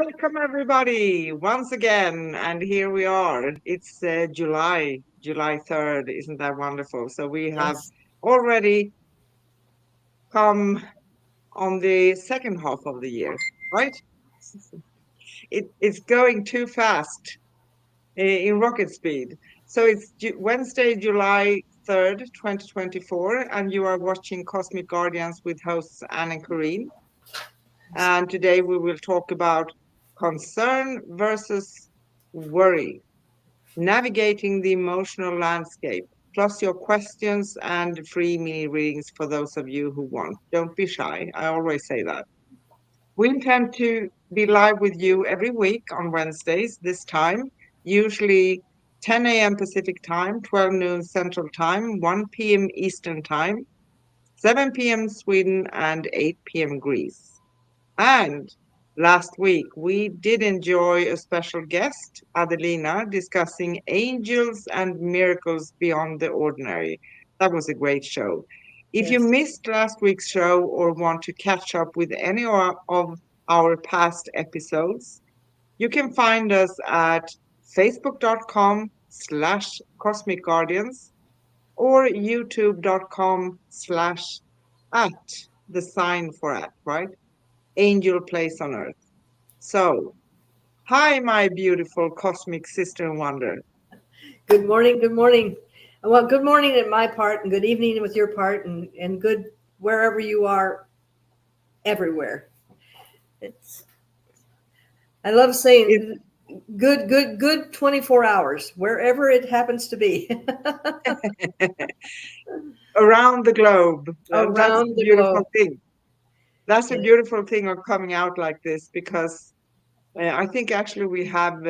Welcome everybody once again, and here we are. It's July 3rd. Isn't that wonderful? So we have Yes. already come on the second half of the year, right? It's going too fast in rocket speed. So it's Wednesday, July 3rd, 2024, and you are watching Cosmic Guardians with hosts Anne and Corrine. And today we will talk about concern versus worry, navigating the emotional landscape, plus your questions and free mini readings for those of you who want. Don't be shy. I always say that. We intend to be live with you every week on Wednesdays, this time, usually 10 a.m. Pacific time, 12 noon Central time, 1 p.m. Eastern time, 7 p.m. Sweden, and 8 p.m. Greece. And last week, we did enjoy a special guest, Adelina, discussing angels and miracles beyond the ordinary. That was a great show. If you Yes. missed last week's show or want to catch up with any of our past episodes, you can find us at facebook.com/Cosmic Guardians or youtube.com/ at the sign for at, right? Angel place on earth. So, hi, my beautiful cosmic sister and wonder. Good morning. Good morning. Well, good morning at my part, and good evening with your part, and good wherever you are, everywhere. It's I love It's saying good 24 hours, wherever it happens to be. around the globe. That's a Around the beautiful globe. thing. That's a Yeah. beautiful thing of coming out like this because I think actually we have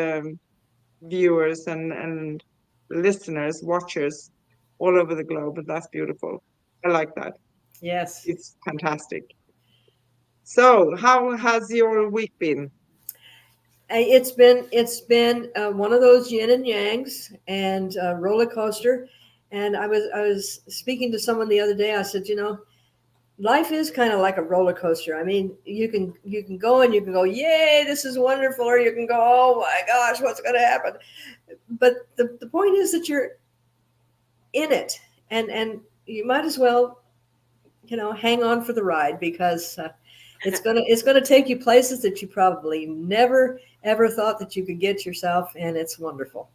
viewers and listeners, watchers all over the globe, and that's beautiful. I like that. Yes. It's fantastic. So, how has your week been? It's been one of those yin and yangs and roller coaster. And I was speaking to someone the other day. I said, life is kind of like a roller coaster. I mean, you can go and you can go, yay, this is wonderful, or you can go, oh my gosh, what's going to happen? But the point is that you're in it, and you might as well, hang on for the ride because it's gonna take you places that you probably never ever thought that you could get yourself, and it's wonderful.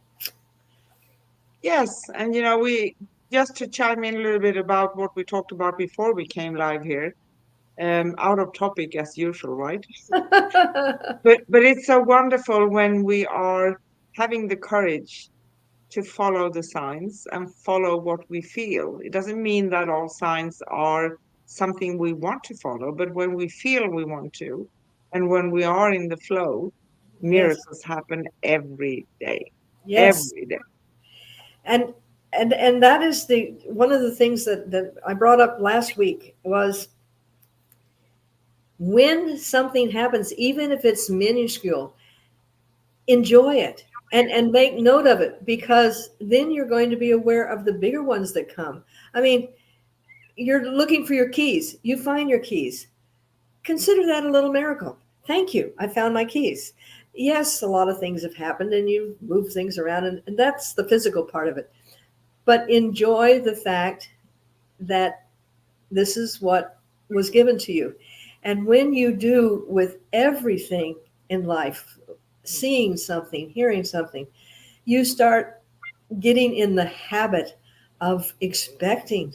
Yes, and we just to chime in a little bit about what we talked about before we came live here, out of topic as usual, right? But it's so wonderful when we are having the courage to follow the signs and follow what we feel. It doesn't mean that all signs are something we want to follow, but when we feel we want to, and when we are in the flow, Yes. miracles happen every day, Yes. every day. and and that is the one of the things that I brought up last week was when something happens, even if it's minuscule, enjoy it and make note of it, because then you're going to be aware of the bigger ones that come. I mean, you're looking for your keys, you find your keys. Consider that a little miracle. Thank you, I found my keys. Yes, a lot of things have happened and you move things around, and that's the physical part of it. But enjoy the fact that this is what was given to you. And when you do with everything in life, seeing something, hearing something, you start getting in the habit of expecting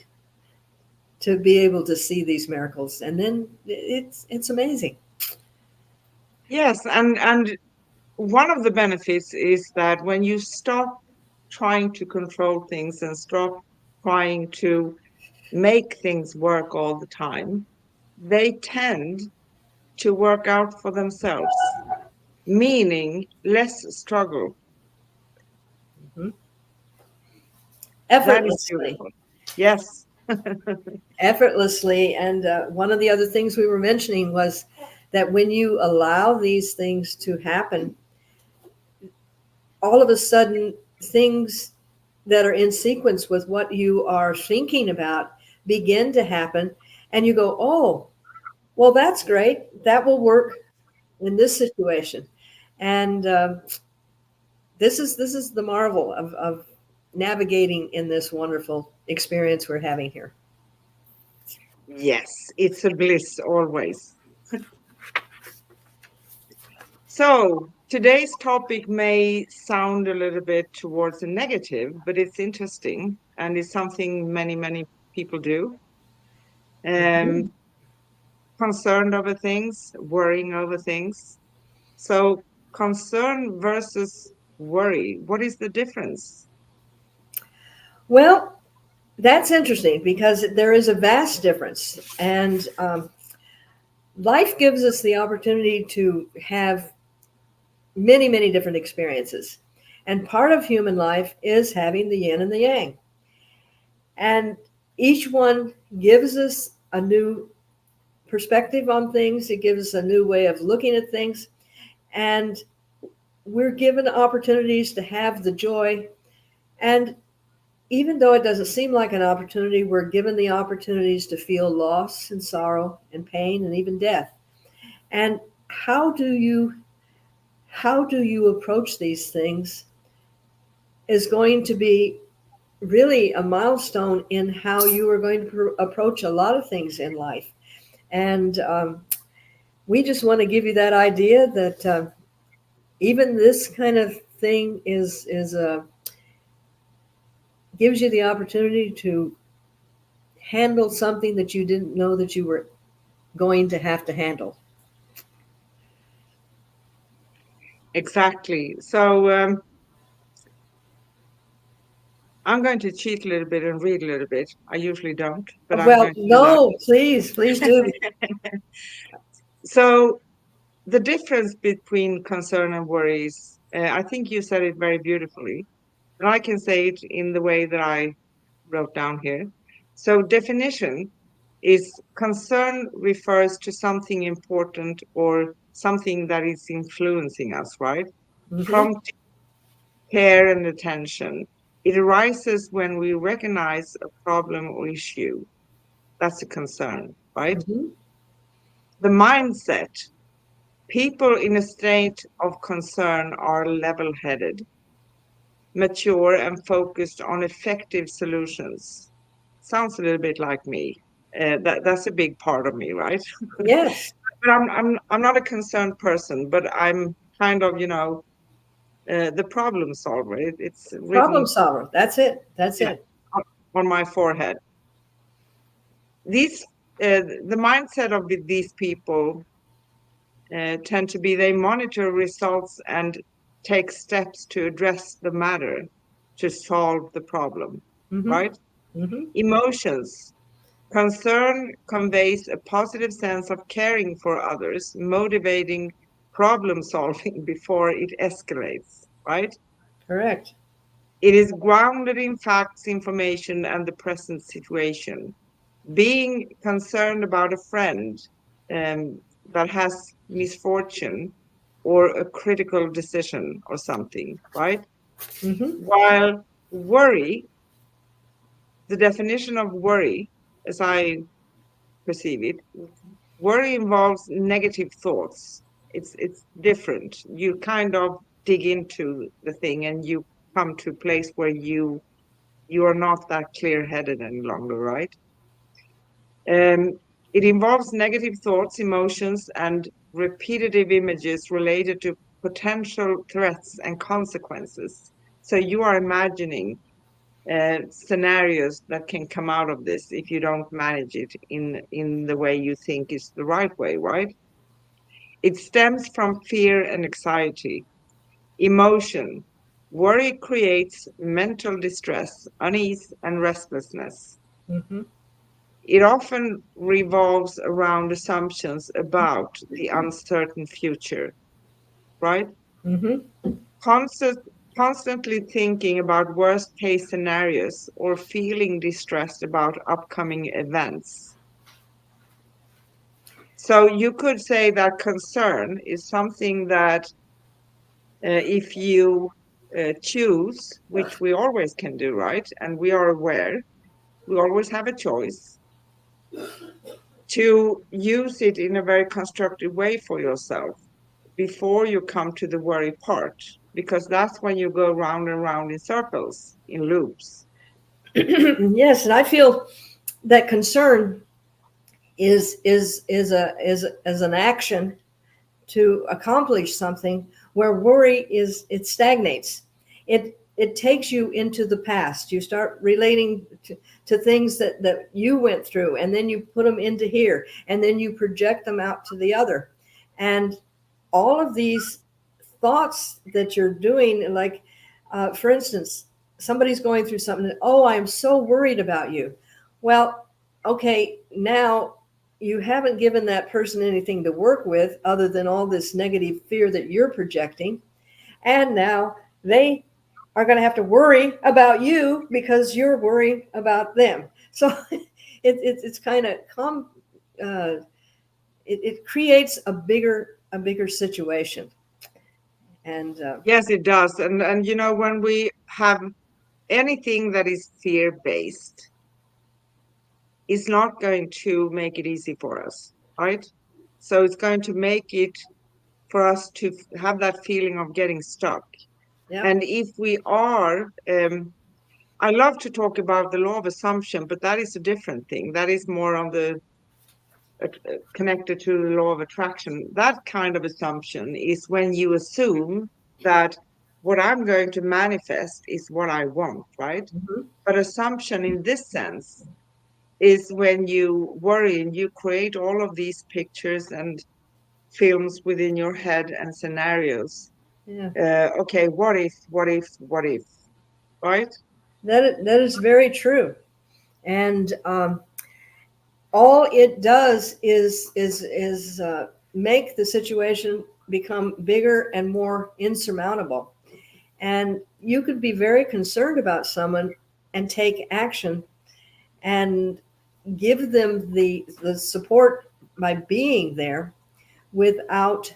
to be able to see these miracles, and then it's amazing. Yes, and one of the benefits is that when you stop trying to control things and stop trying to make things work all the time, they tend to work out for themselves, meaning less struggle. Mhm. That is Effortlessly. beautiful. Yes. Effortlessly. And one of the other things we were mentioning was that when you allow these things to happen, all of a sudden things that are in sequence with what you are thinking about begin to happen, and you go, oh, well, that's great, that will work in this situation. And this is the marvel of navigating in this wonderful experience we're having here. Yes, it's a bliss always. So today's topic may sound a little bit towards the negative, but it's interesting and it's something many, many people do. Mhm. Um, Concerned over things, worrying over things. So concern versus worry, what is the difference? Well, that's interesting because there is a vast difference. And life gives us the opportunity to have many, many different experiences. And part of human life is having the yin and the yang. And each one gives us a new perspective on things, it gives us a new way of looking at things. And we're given opportunities to have the joy. And even though it doesn't seem like an opportunity, we're given the opportunities to feel loss and sorrow and pain and even death. And how do you approach these things is going to be really a milestone in how you are going to approach a lot of things in life. And we just want to give you that idea that even this kind of thing is gives you the opportunity to handle something that you didn't know that you were going to have to handle. Exactly. So I'm going to cheat a little bit and read a little bit. I usually don't, but I'm Well, going to do that. no, please do. So the difference between concern and worries, I think you said it very beautifully, and I can say it in the way that I wrote down here. So definition is concern refers to something important or something that is influencing us, right? Hmm. Prompt care and attention. It arises when we recognize a problem or issue. That's a concern, right? Hmm. The mindset. People in a state of concern are level headed, mature, and focused on effective solutions. Sounds a little bit like me. That's a big part of me, right? Yes, But I'm not a concerned person, but I'm kind of, the problem solver. It's problem written, solver. That's it. That's yeah, it. on my forehead. These the mindset of these people tend to be they monitor results and take steps to address the matter to solve the problem, Hmm. right? Hmm. Emotions. Concern conveys a positive sense of caring for others, motivating problem solving before it escalates, right? Correct. It is grounded in facts, information, and the present situation. Being concerned about a friend that has misfortune or a critical decision or something, right? Hmm. While worry, the definition of worry, as I perceive it, worry involves negative thoughts. It's different. You kind of dig into the thing and you come to a place where you are not that clear-headed any longer, right? It involves negative thoughts, emotions, and repetitive images related to potential threats and consequences. So you are imagining scenarios that can come out of this if you don't manage it in the way you think is the right way, right? It stems from fear and anxiety, emotion. Worry creates mental distress, unease, and restlessness. Hmm. It often revolves around assumptions about the uncertain future, right? Hmm. Constant, Constantly thinking about worst case scenarios or feeling distressed about upcoming events. So you could say that concern is something that if you choose, which we always can do, right? And we are aware, we always have a choice to use it in a very constructive way for yourself. before you come to the worry part, because that's when you go round and round in circles, in loops. Yes, and I feel that concern is an action to accomplish something, where worry is it stagnates. It takes you into the past. You start relating to things that you went through, and then you put them into here, and then you project them out to the other. And all of these thoughts that you're doing, like, for instance, somebody's going through something. Oh, I'm so worried about you. Well, okay, now you haven't given that person anything to work with other than all this negative fear that you're projecting. And now they are going to have to worry about you because you're worried about them. So it's kind of uh, it creates a bigger situation. And Yes, it does. And you know, when we have anything that is fear-based, it's not going to make it easy for us, right? So it's going to make it for us to have that feeling of getting stuck. yeah, And if we are, I love to talk about the law of assumption, but that is a different thing. That is more on the connected to the law of attraction. That kind of assumption is when you assume that what I'm going to manifest is what I want, right? mhm, But assumption in this sense is when you worry and you create all of these pictures and films within your head and scenarios. yeah, Okay, what if, right? that is very true. And all it does is make the situation become bigger and more insurmountable. And you could be very concerned about someone and take action and give them the support by being there without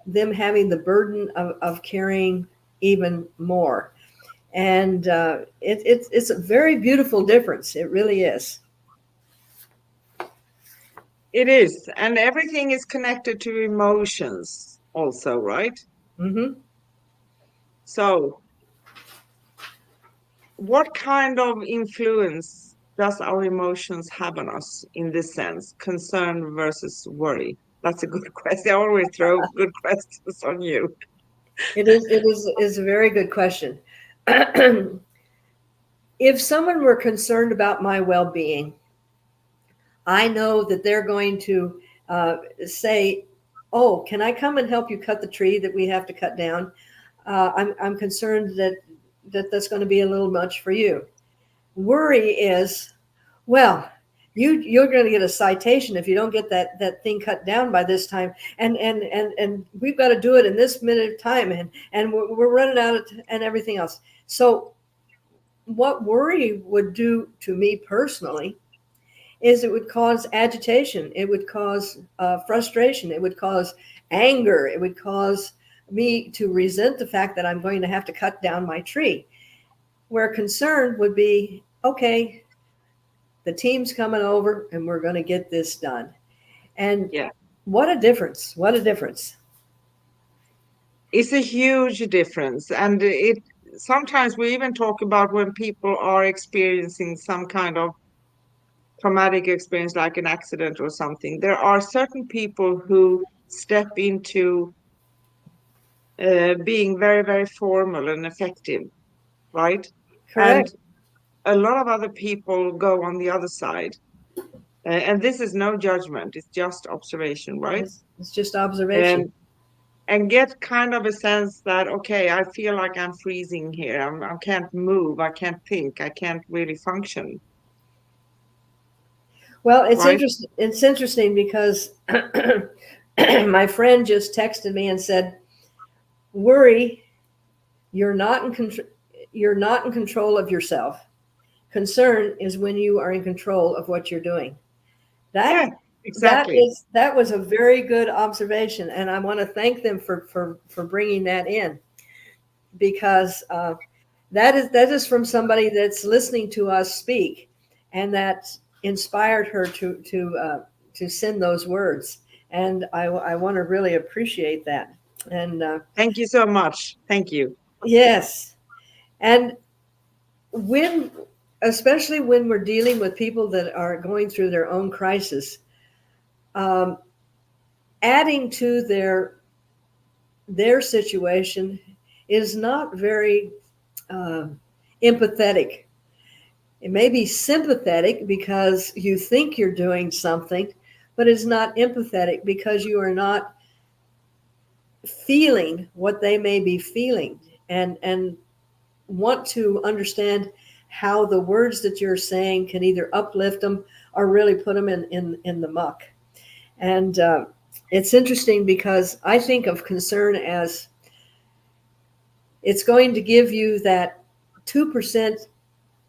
them having the burden of carrying even more. And it's a very beautiful difference. It really is. It is. And everything is connected to emotions also, right? Hmm. So, what kind of influence does our emotions have on us in this sense, concern versus worry? That's a good question. I always throw good questions on you. It is a very good question. If someone were concerned about my well-being, I know that they're going to say, "Oh, can I come and help you cut the tree that we have to cut down? I'm concerned that's going to be a little much for you." Worry is, well, you're going to get a citation if you don't get that thing cut down by this time, and we've got to do it in this minute of time, and we're running out of and everything else. So what worry would do to me personally is it would cause agitation, it would cause frustration, it would cause anger, it would cause me to resent the fact that I'm going to have to cut down my tree. Where concern would be, okay, the team's coming over and we're going to get this done. And Yeah. what a difference! What a difference! It's a huge difference. And it sometimes we even talk about when people are experiencing some kind of traumatic experience like an accident or something. There are certain people who step into being very, very formal and effective, right? And Correct. a lot of other people go on the other side. And this is no judgment, it's just observation, right? It's just observation. And and get kind of a sense that, okay, I feel like I'm freezing here. I can't move, I can't think, I can't really function, Well, it's right? interesting. It's interesting because my friend just texted me and said, "Worry, you're not in control. You're not in control of yourself. Concern is when you are in control of what you're doing." That Yeah, exactly. that was a very good observation, and I want to thank them for bringing that in, because that is from somebody that's listening to us speak, and that inspired her to send those words, and I want to really appreciate that. And Thank you so much. Thank you. yes, and when, especially when we're dealing with people that are going through their own crisis, um, adding to their situation is not very uh, empathetic. It may be sympathetic because you think you're doing something, but it's not empathetic because you are not feeling what they may be feeling, and want to understand how the words that you're saying can either uplift them or really put them in the muck. And it's interesting because I think of concern as it's going to give you that 2%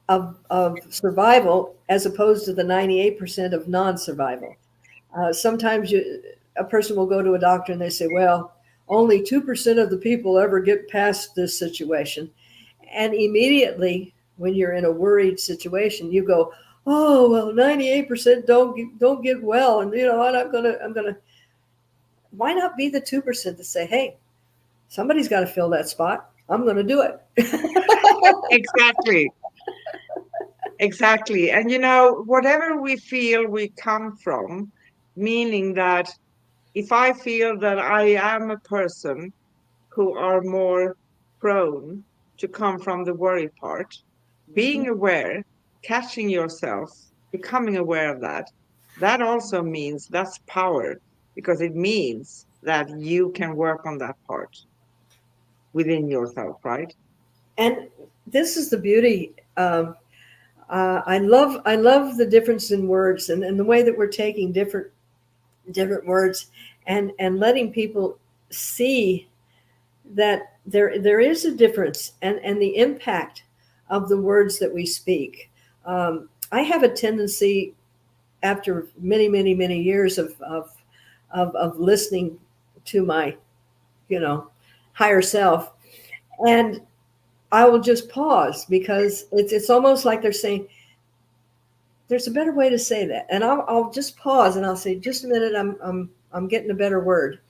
of survival as opposed to the 98% of non-survival. Sometimes a person will go to a doctor and they say, well, only 2% of the people ever get past this situation. And immediately when you're in a worried situation, you go, oh, well, 98% don't get well. And you know what, I'm gonna why not be the 2% to say, hey, somebody's got to fill that spot. I'm going to do it. Exactly. Exactly. And you know, whatever we feel we come from, meaning that if I feel that I am a person who are more prone to come from the worry part, being aware, catching yourself, becoming aware of that, that also means that's power because it means that you can work on that part within yourself, right? And this is the beauty. I love the difference in words, and the way that we're taking different words and letting people see that there is a difference, and the impact of the words that we speak. I have a tendency, after many years of listening to my, you know, higher self, and I will just pause because it's almost like they're saying there's a better way to say that, and I'll just pause and I'll say, just a minute, I'm getting a better word.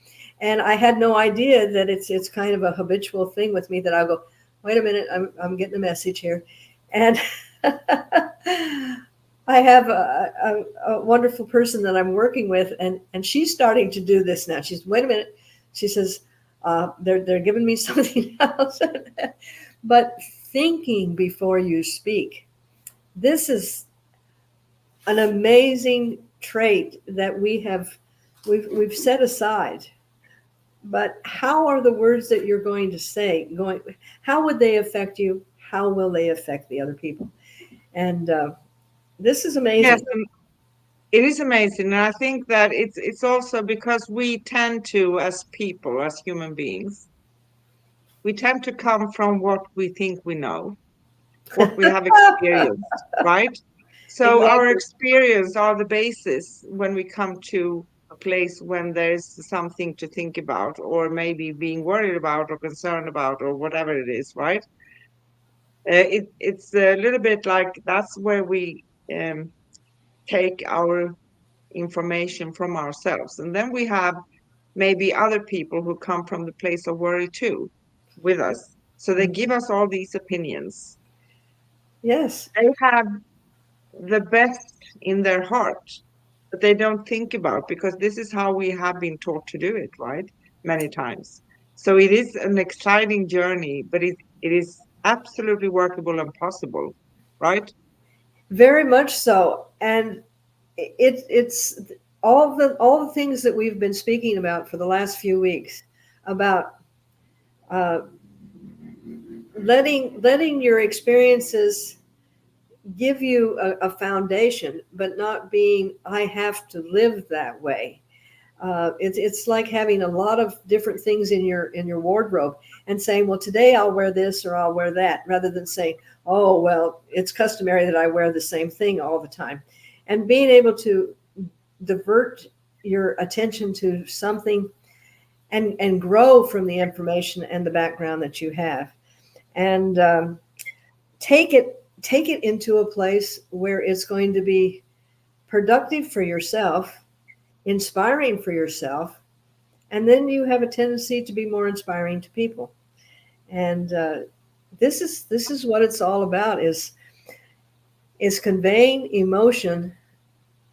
And I had no idea that it's kind of a habitual thing with me that I go, wait a minute, I'm getting a message here. And I have a wonderful person that I'm working with, and she's starting to do this now. She's, wait a minute, she says, they're giving me something else. But thinking before you speak, this is an amazing trait that we've set aside. But how are the words that you're going to say going? How would they affect you? How will they affect the other people? And this is Yes, amazing. and it is amazing. And I think that it's also because we tend to, as people, as human beings, we tend to come from what we think we know, what we have experienced, right? So our Exactly. experience are the basis when we come to a place when there's something to think about, or maybe being worried about, or concerned about, or whatever it is, right? It's a little bit like that's where we take our information from ourselves. And then we have maybe other people who come from the place of worry too with us. So they give us all these opinions. Yes. They have the best in their heart, but they don't think about because this is how we have been taught to do it, right? Many times. So it is an exciting journey, but it is absolutely workable and possible, right? Very much so. And it's all the things that we've been speaking about for the last few weeks about uh, letting your experiences give you a foundation, but not being, I have to live that way. It's like having a lot of different things in your wardrobe and saying, well, today I'll wear this or I'll wear that, rather than saying, oh, well, it's customary that I wear the same thing all the time. And being able to divert your attention to something and grow from the information and the background that you have, and take it into a place where it's going to be productive for yourself, inspiring for yourself, and then you have a tendency to be more inspiring to people. And this is what it's all about, is conveying emotion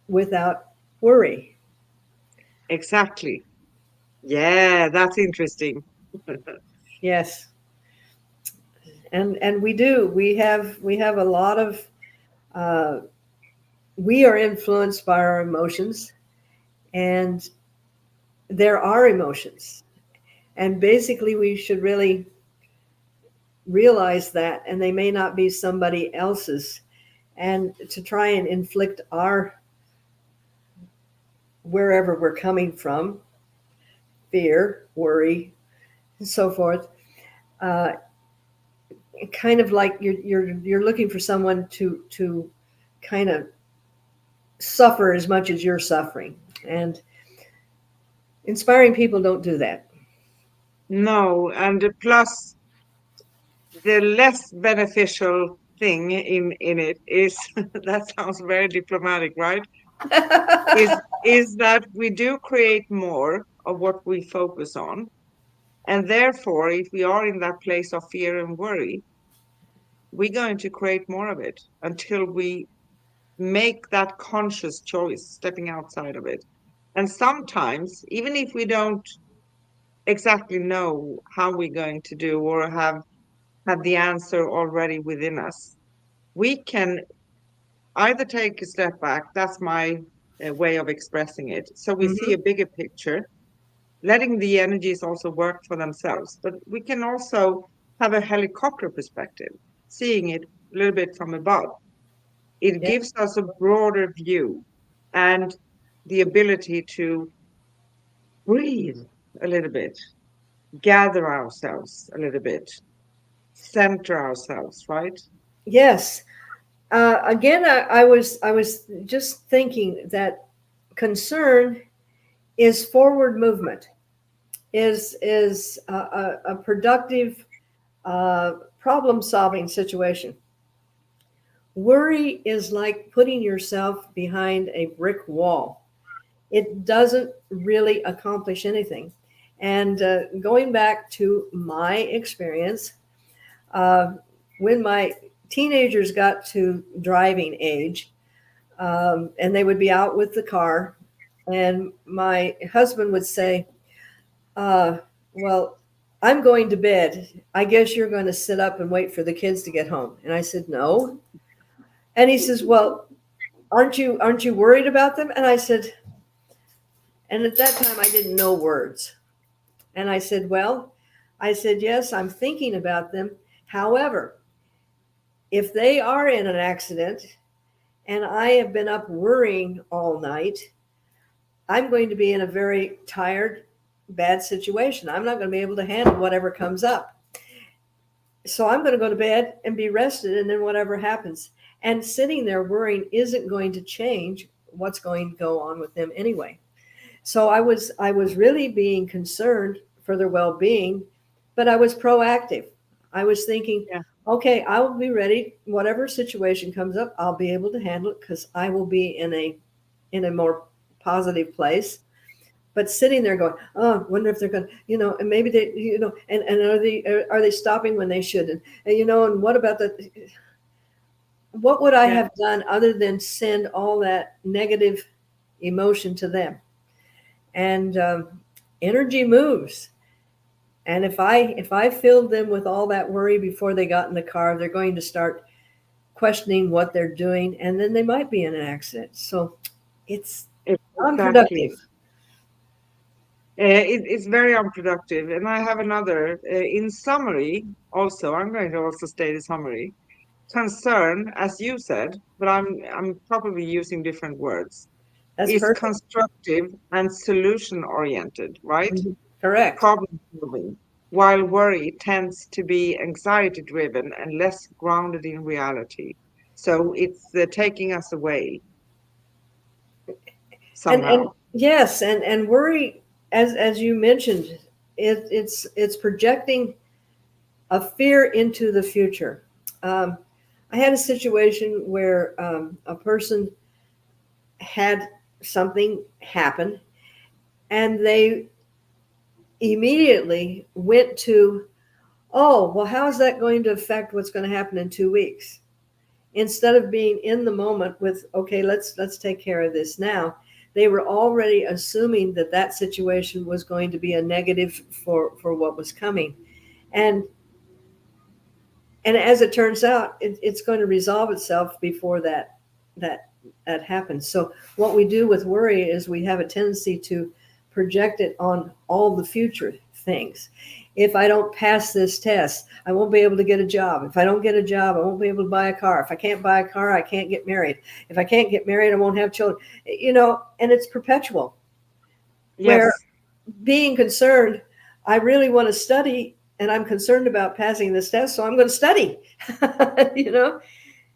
without worry. Exactly. Yeah, that's interesting. Yes, and we have a lot of uh, we are influenced by our emotions, and there are emotions, and basically we should really realize that, and they may not be somebody else's, and to try and inflict our wherever we're coming from, fear, worry, and so forth. uh, Kind of like you're looking for someone to kind of suffer as much as you're suffering, and inspiring people don't do that. No, and plus the less beneficial thing in it is that sounds very diplomatic, right? Is that we do create more of what we focus on, and therefore, if we are in that place of fear and worry, we're going to create more of it until we make that conscious choice, stepping outside of it. And sometimes, even if we don't exactly know how we're going to do or have the answer already within us, we can either take a step back. That's my way of expressing it. So we see Hmm. a bigger picture, letting the energies also work for themselves. But we can also have a helicopter perspective, seeing it a little bit from above. It Yeah. gives us a broader view and the ability to breathe a little bit, gather ourselves a little bit, center ourselves, right? Yes. Again, I was just thinking that concern is forward movement, is a productive problem solving situation. Worry is like putting yourself behind a brick wall. It doesn't really accomplish anything. And going back to my experience, uh, when my teenagers got to driving age, and they would be out with the car, and my husband would say, uh, well, I'm going to bed. I guess you're going to sit up and wait for the kids to get home. And I said, no. And he says, well, aren't you worried about them? And I said, and at that time I didn't know words. And I said, well, I said, yes, I'm thinking about them. However, if they are in an accident and I have been up worrying all night, I'm going to be in a very tired, bad situation. I'm not going to be able to handle whatever comes up. So I'm going to go to bed and be rested, and then whatever happens. And sitting there worrying isn't going to change what's going to go on with them anyway. So I was really being concerned for their well-being, but I was proactive. I was thinking, Yeah, okay, I will be ready. Whatever situation comes up, I'll be able to handle it because I will be in a more positive place. But sitting there going, oh, I wonder if they're going to, and maybe they, and are they stopping when they shouldn't? And what about the, what would I yeah, have done other than send all that negative emotion to them? And energy moves. And if I filled them with all that worry before they got in the car, they're going to start questioning what they're doing, and then they might be in an accident. So it's exactly. unproductive. It's very unproductive. And I have another, in summary, also, I'm going to also state a summary. Concern, as you said, but I'm probably using different words, That's is perfect. constructive and solution oriented, right? Mhm. Correct. Problem solving, while worry tends to be anxiety driven and less grounded in reality. So it's taking us away And somehow. yes, and worry, as you mentioned, it's projecting a fear into the future. Um, I had a situation where a person had something happen, and they immediately went to, oh, well, how is that going to affect what's going to happen in 2 weeks? Instead of being in the moment with, okay, let's take care of this now, they were already assuming that that situation was going to be a negative for what was coming. And and as it turns out, it's going to resolve itself before that that happens. So what we do with worry is we have a tendency to project it on all the future things. If I don't pass this test, I won't be able to get a job. If I don't get a job, I won't be able to buy a car. If I can't buy a car, I can't get married. If I can't get married, I won't have children. And it's perpetual. Where Yes, being concerned, I really want to study and I'm concerned about passing this test, so I'm going to study. you know,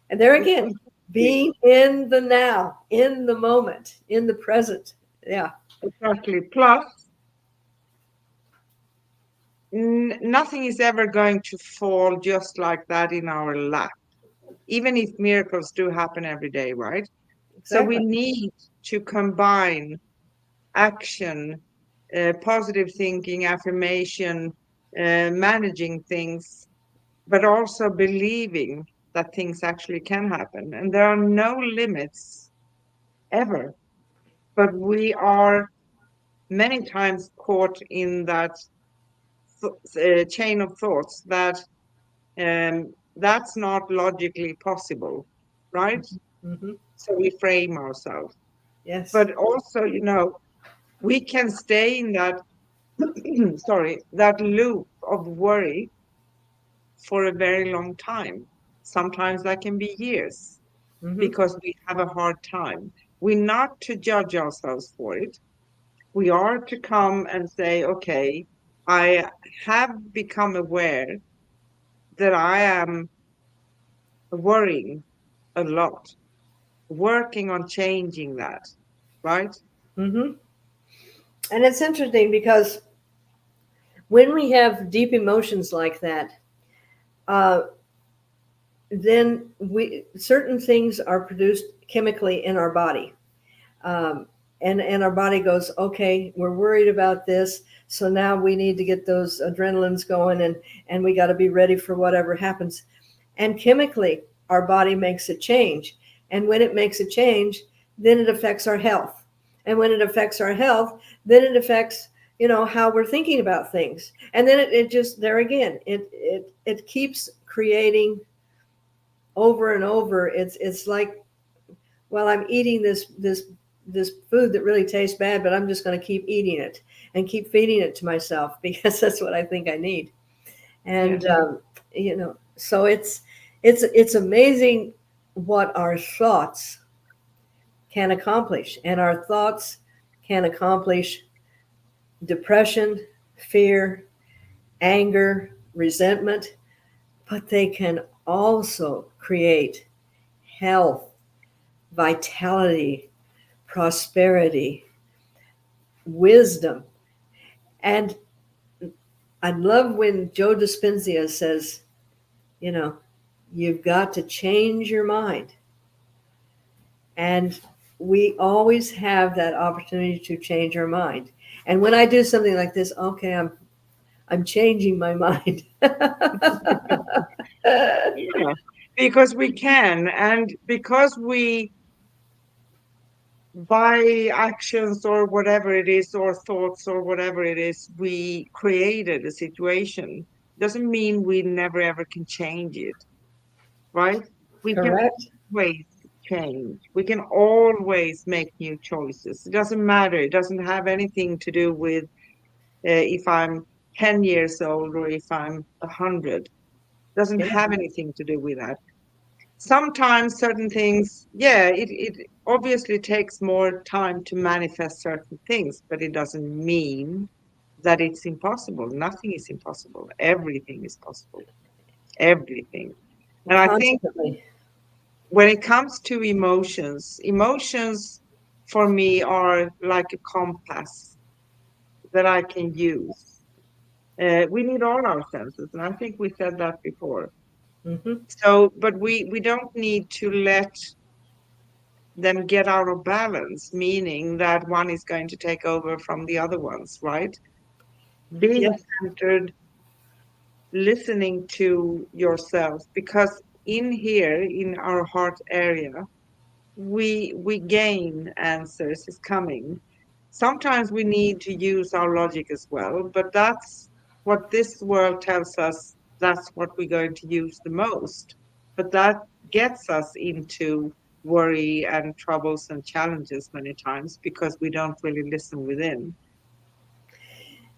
and there again, being in the now, in the moment, in the present. Yeah. exactly. Plus, nothing is ever going to fall just like that in our lap, even if miracles do happen every day, right? So we Exactly. need to combine action, positive thinking, affirmation, managing things, but also believing that things actually can happen. And there are no limits ever, but we are many times caught in that chain of thoughts that that's not logically possible, right? Mm-hmm. So we frame ourselves. Yes. But also, we can stay in that, sorry, that loop of worry for a very long time. Sometimes that can be years Mm-hmm. because we have a hard time. We're not to judge ourselves for it. We are to come and say, okay, I have become aware that I am worrying a lot, working on changing that, right? Mm-hmm. And it's interesting because when we have deep emotions like that, uh, then we certain things are produced chemically in our body. Um, and our body goes, okay, we're worried about this, so now we need to get those adrenalines going, and we got to be ready for whatever happens. And chemically, our body makes a change, and when it makes a change, then it affects our health, and when it affects our health, then it affects how we're thinking about things, and then it just there again, it keeps creating over and over. It's like, well, I'm eating this food that really tastes bad, but I'm just going to keep eating it and keep feeding it to myself because that's what I think I need. And Yes. so it's amazing what our thoughts can accomplish, and our thoughts can accomplish depression, fear, anger, resentment, but they can also create health, vitality, prosperity, wisdom. And I love when Joe Dispenza says, you know, you've got to change your mind. And we always have that opportunity to change our mind. And when I do something like this, okay, I'm changing my mind. Yeah, because we can, and because we, by actions or whatever it is, or thoughts or whatever it is, we created a situation, doesn't mean we never ever can change it, right? We can Correct. always change. We can always make new choices. It doesn't matter. It doesn't have anything to do with if I'm 10 years old or if I'm 100. Doesn't Yeah. have anything to do with that. Sometimes certain things, yeah, it obviously takes more time to manifest certain things, but it doesn't mean that it's impossible. Nothing is impossible. Everything is possible. Everything. And I think Constantly. when it comes to emotions, emotions for me are like a compass that I can use. We need all our senses, and I think we said that before. Hmm. So, but we don't need to let them get out of balance, meaning that one is going to take over from the other ones, right? being Yes. centered, listening to yourself, because in here, in our heart area, we gain answers is coming. Sometimes we need to use our logic as well, but that's what this world tells us, that's what we're going to use the most. But that gets us into worry and troubles and challenges many times because we don't really listen within.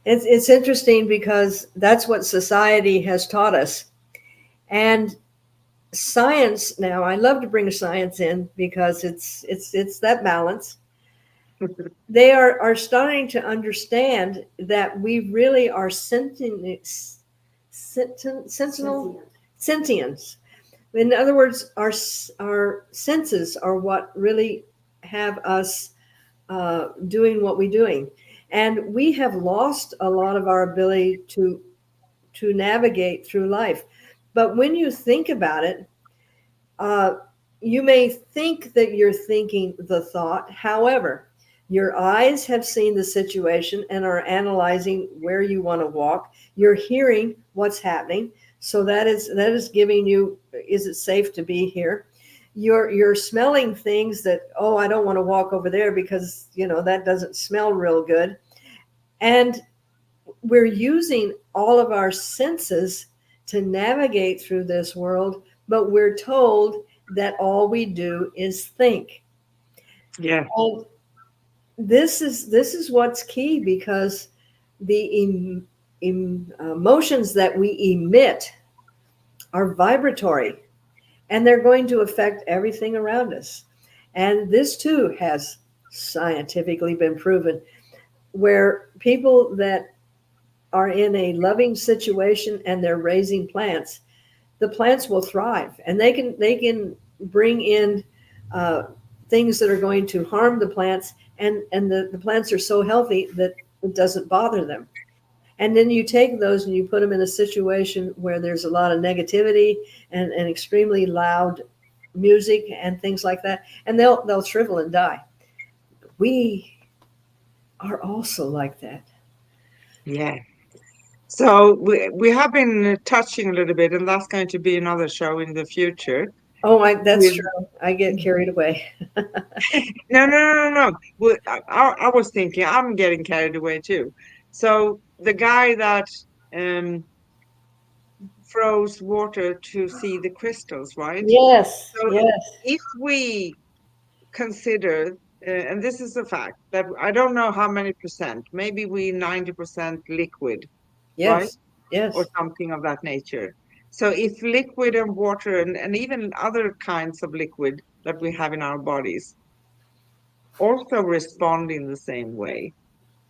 It's interesting because that's what society has taught us. And science now, I love to bring science in because it's that balance. They are starting to understand that we really are sentinel sentience. In other words, our senses are what really have us doing what we're doing, and we have lost a lot of our ability to navigate through life. But when you think about it, uh, you may think that you're thinking the thought. However, your eyes have seen the situation and are analyzing where you want to walk. You're hearing what's happening. So that is giving you, is it safe to be here? You're smelling things that, oh, I don't want to walk over there because that doesn't smell real good. And we're using all of our senses to navigate through this world, but we're told that all we do is think. Yeah, And this is what's key, because the emotions that we emit are vibratory, and they're going to affect everything around us. And this too has scientifically been proven, where people that are in a loving situation and they're raising plants, the plants will thrive, and they can bring in uh, things that are going to harm the plants, and the plants are so healthy that it doesn't bother them. And then you take those and you put them in a situation where there's a lot of negativity and extremely loud music and things like that, and they'll shrivel and die. We are also like that. yeah. So we have been touching a little bit, and that's going to be another show in the future. Oh, that's With true. I get carried away. no, no, no, no, no. I was thinking I'm getting carried away too. So the guy that um froze water to see the crystals, right? Yes, So yes, if we consider, and this is a fact, that I don't know how many percent, maybe we 90% liquid, right? yes, Or yes. something of that nature. So if liquid and water and even other kinds of liquid that we have in our bodies also respond in the same way,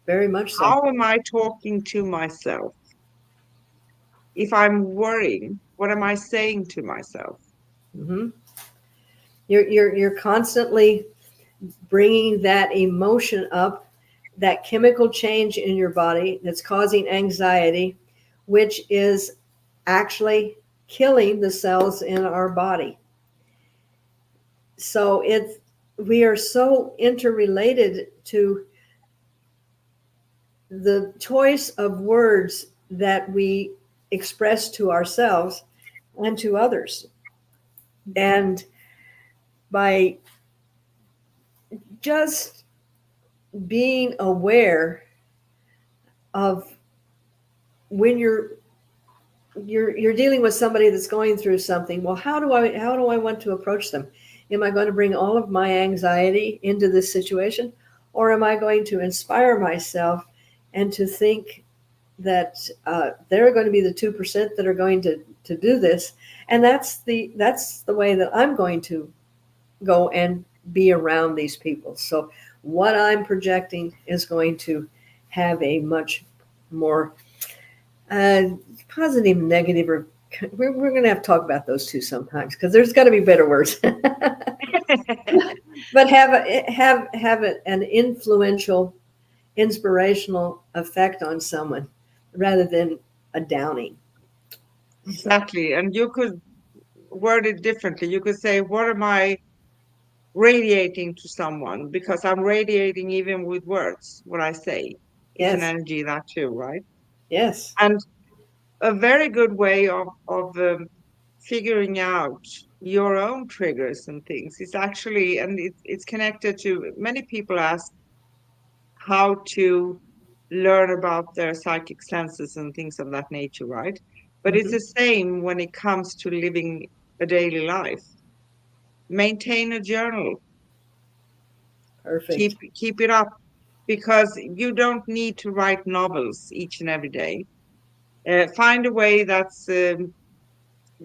Very much so. how am I talking to myself? If I'm worrying, what am I saying to myself? hmm you're constantly bringing that emotion up, that chemical change in your body that's causing anxiety, which is actually killing the cells in our body. So we are so interrelated to the choice of words that we express to ourselves and to others. And by just being aware of when you're dealing with somebody that's going through something, well, how do I want to approach them? Am I going to bring all of my anxiety into this situation, or am I going to inspire myself and to think that they're going to be the 2% that are going to do this, and that's the way that I'm going to go and be around these people. So what I'm projecting is going to have a much more uh, positive, negative, or we're going to have to talk about those two sometimes, because there's got to be better words. But an influential, inspirational effect on someone rather than a downing. So Exactly. And you could word it differently. You could say, what am I radiating to someone? Because I'm radiating even with words, what I say. It's an yes, energy, that too, right? Yes. And a very good way of figuring out your own triggers and things is actually, and it's connected to many people ask how to learn about their psychic senses and things of that nature, right? But it's Hmm. the same when it comes to living a daily life. Maintain a journal, Perfect. keep it up, because you don't need to write novels each and every day. Find a way that's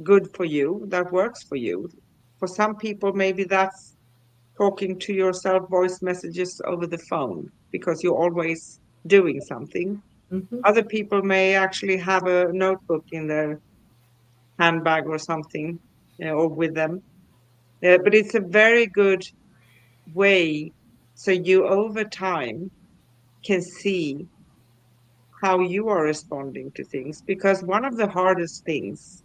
good for you, that works for you. For some people, maybe that's talking to yourself voice messages over the phone because you're always doing something. Hmm. Other people may actually have a notebook in their handbag or something, or with them. But it's a very good way so you over time can see how you are responding to things. Because one of the hardest things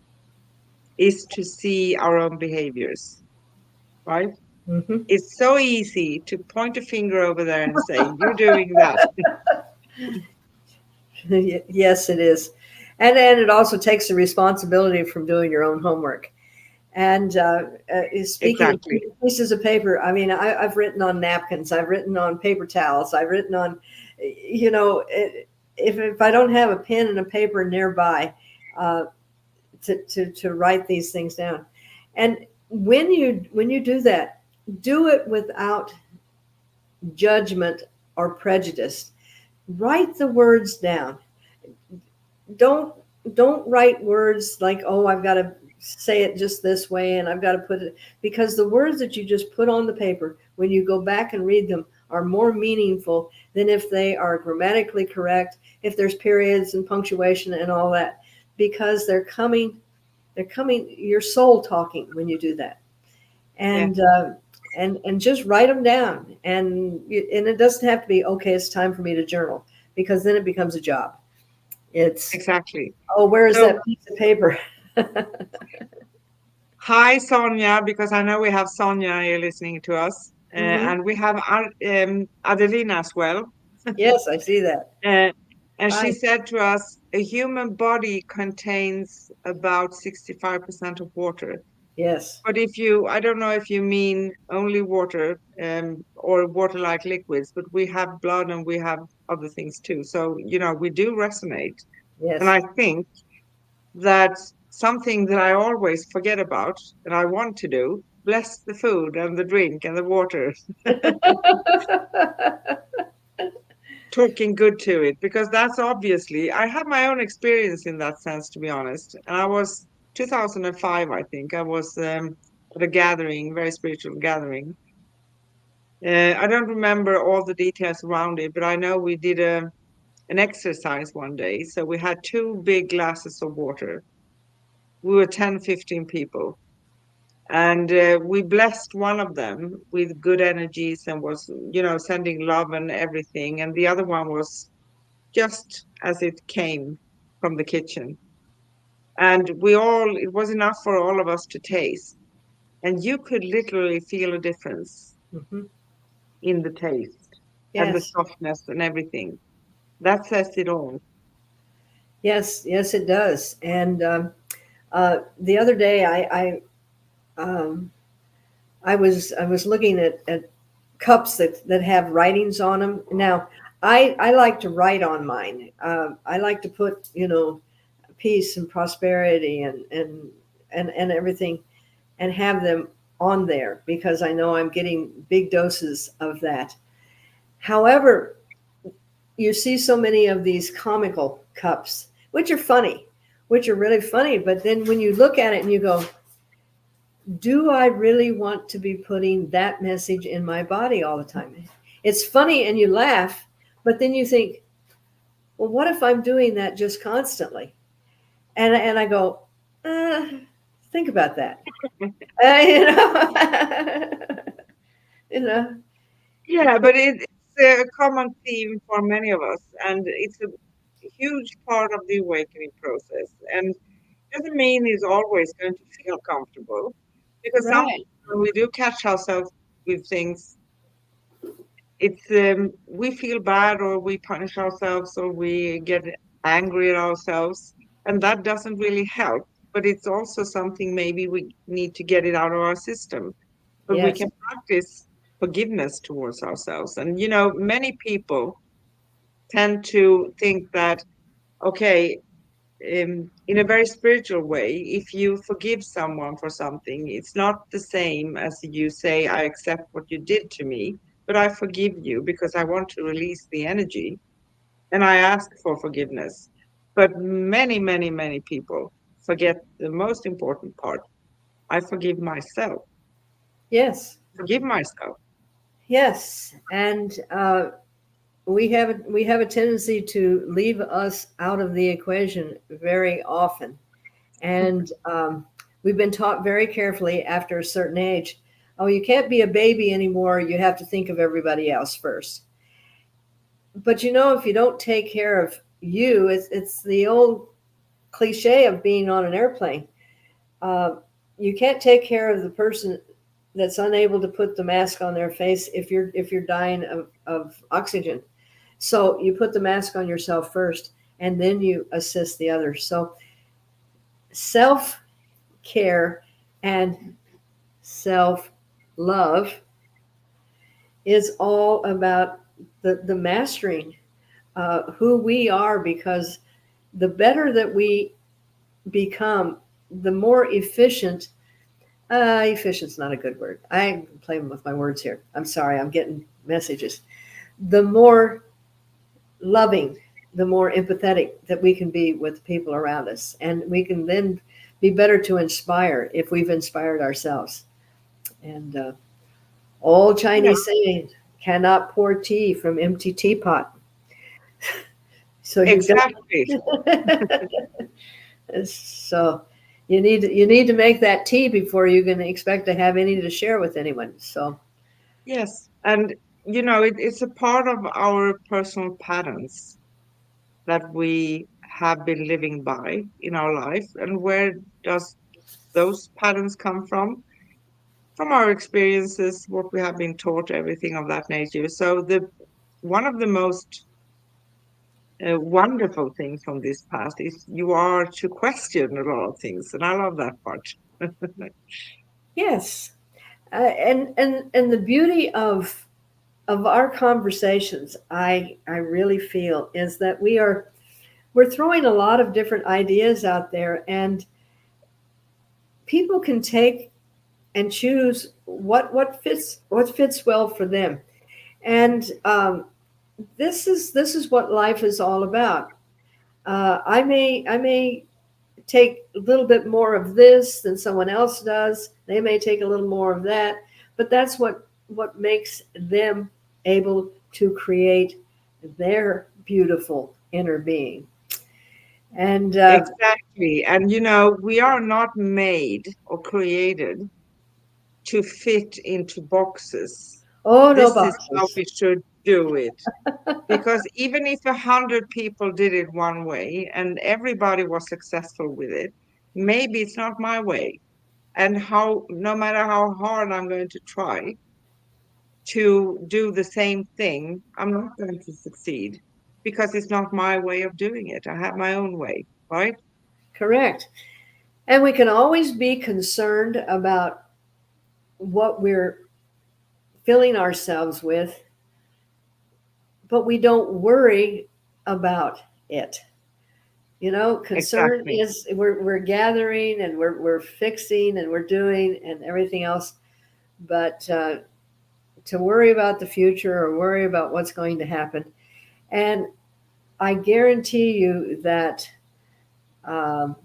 is to see our own behaviors, right? Hmm. It's so easy to point a finger over there and say, you're doing that. Yes, it is. And it also takes the responsibility from doing your own homework. And speaking of Exactly. pieces of paper, I mean, I've written on napkins, I've written on paper towels, I've written on, if I don't have a pen and a paper nearby uh, to write these things down, and when you do that, do it without judgment or prejudice. Write the words down. don't don't write words like, oh, I've got to say it just this way and I've got to put it, because the words that you just put on the paper when you go back and read them are more meaningful than if they are grammatically correct, if there's periods and punctuation and all that, because they're coming your soul talking when you do that. Yeah, And uh, and and just write them down, and it doesn't have to be, okay, it's time for me to journal, because then it becomes a job. It's, exactly. oh, where is So, that piece of paper? hi, Sonia, because I know we have Sonia here listening to us, Hmm. and we have Adelina as well. Yes, I see that. Uh, and she Hi. said to us, a human body contains about 65% of water. Yes. But if you, I don't know if you mean only water, or water-like liquids, but we have blood and we have other things too. So, we do resonate. And Yes. I think that's something that I always forget about that I want to do. Bless the food and the drink and the water, talking good to it, because that's obviously, I have my own experience in that sense, to be honest. And I was 2005, I think, I was at a gathering, very spiritual gathering. I don't remember all the details around it, but I know we did an exercise one day. So we had two big glasses of water. We were 10, 15 people. And we blessed one of them with good energies and was, sending love and everything. And the other one was just as it came from the kitchen. And it was enough for all of us to taste. And you could literally feel a difference Hmm. in the taste and the Yes. softness and everything. That says it all. Yes. Yes, it does. And the other day, I was looking at cups that have writings on them. Now, I like to write on mine. I like to put, peace and prosperity and everything, and have them on there, because I know I'm getting big doses of that. However, you see so many of these comical cups, which are really funny. But then when you look at it and you go, do I really want to be putting that message in my body all the time? It's funny and you laugh, but then you think, well, what if I'm doing that just constantly? And I go, uh, think about that. Uh, you know, you know, Yeah, but it's a common theme for many of us, and it's a huge part of the awakening process. And doesn't mean it's always going to feel comfortable, because sometimes right. when we do catch ourselves with things, it's we feel bad or we punish ourselves or we get angry at ourselves, and that doesn't really help. But it's also something maybe we need to get it out of our system. But we Yes. can practice forgiveness towards ourselves. And, many people tend to think that, okay, in a very spiritual way, if you forgive someone for something, it's not the same as you say, I accept what you did to me, but I forgive you because I want to release the energy and I ask for forgiveness. But many, many, many people forget the most important part. I forgive myself. Yes. Forgive myself. Yes. And we have a tendency to leave us out of the equation very often. And we've been taught very carefully after a certain age, oh, you can't be a baby anymore. You have to think of everybody else first. But if you don't take care of you, it's the old cliche of being on an airplane. Uh, you can't take care of the person that's unable to put the mask on their face if you're dying of oxygen. So you put the mask on yourself first, and then you assist the others. So self care and self love is all about the mastering who we are, because the better that we become, the more efficient. Efficient's not a good word. I'm playing with my words here. I'm sorry. I'm getting messages. The more loving, the more empathetic that we can be with the people around us, and we can then be better to inspire if we've inspired ourselves. And old Yeah, Chinese saying, cannot pour tea from empty teapot. So you've got exactly. so you need to make that tea before you can expect to have any to share with anyone. So Yes. And, it's a part of our personal patterns that we have been living by in our life. And where does those patterns come from? From our experiences, what we have been taught, everything of that nature. So the one of the most wonderful things from this past is you are to question a lot of things, and I love that part. yes, and the beauty of our conversations, I really feel, is that we're throwing a lot of different ideas out there, and people can take and choose what fits well for them. And this is what life is all about. I may take a little bit more of this than someone else does. They may take a little more of that, but that's what makes them able to create their beautiful inner being. And Exactly. And we are not made or created to fit into boxes. oh, no This is how boxes. we should do it. Because even if 100 people did it one way and everybody was successful with it, maybe it's not my way. And no matter how hard I'm going to try to do the same thing, I'm not going to succeed because it's not my way of doing it. I have my own way, right? Correct. And we can always be concerned about what we're filling ourselves with, but we don't worry about it. Concern Exactly. is we're gathering, and we're fixing, and we're doing and everything else. But to worry about the future or worry about what's going to happen. And I guarantee you that um,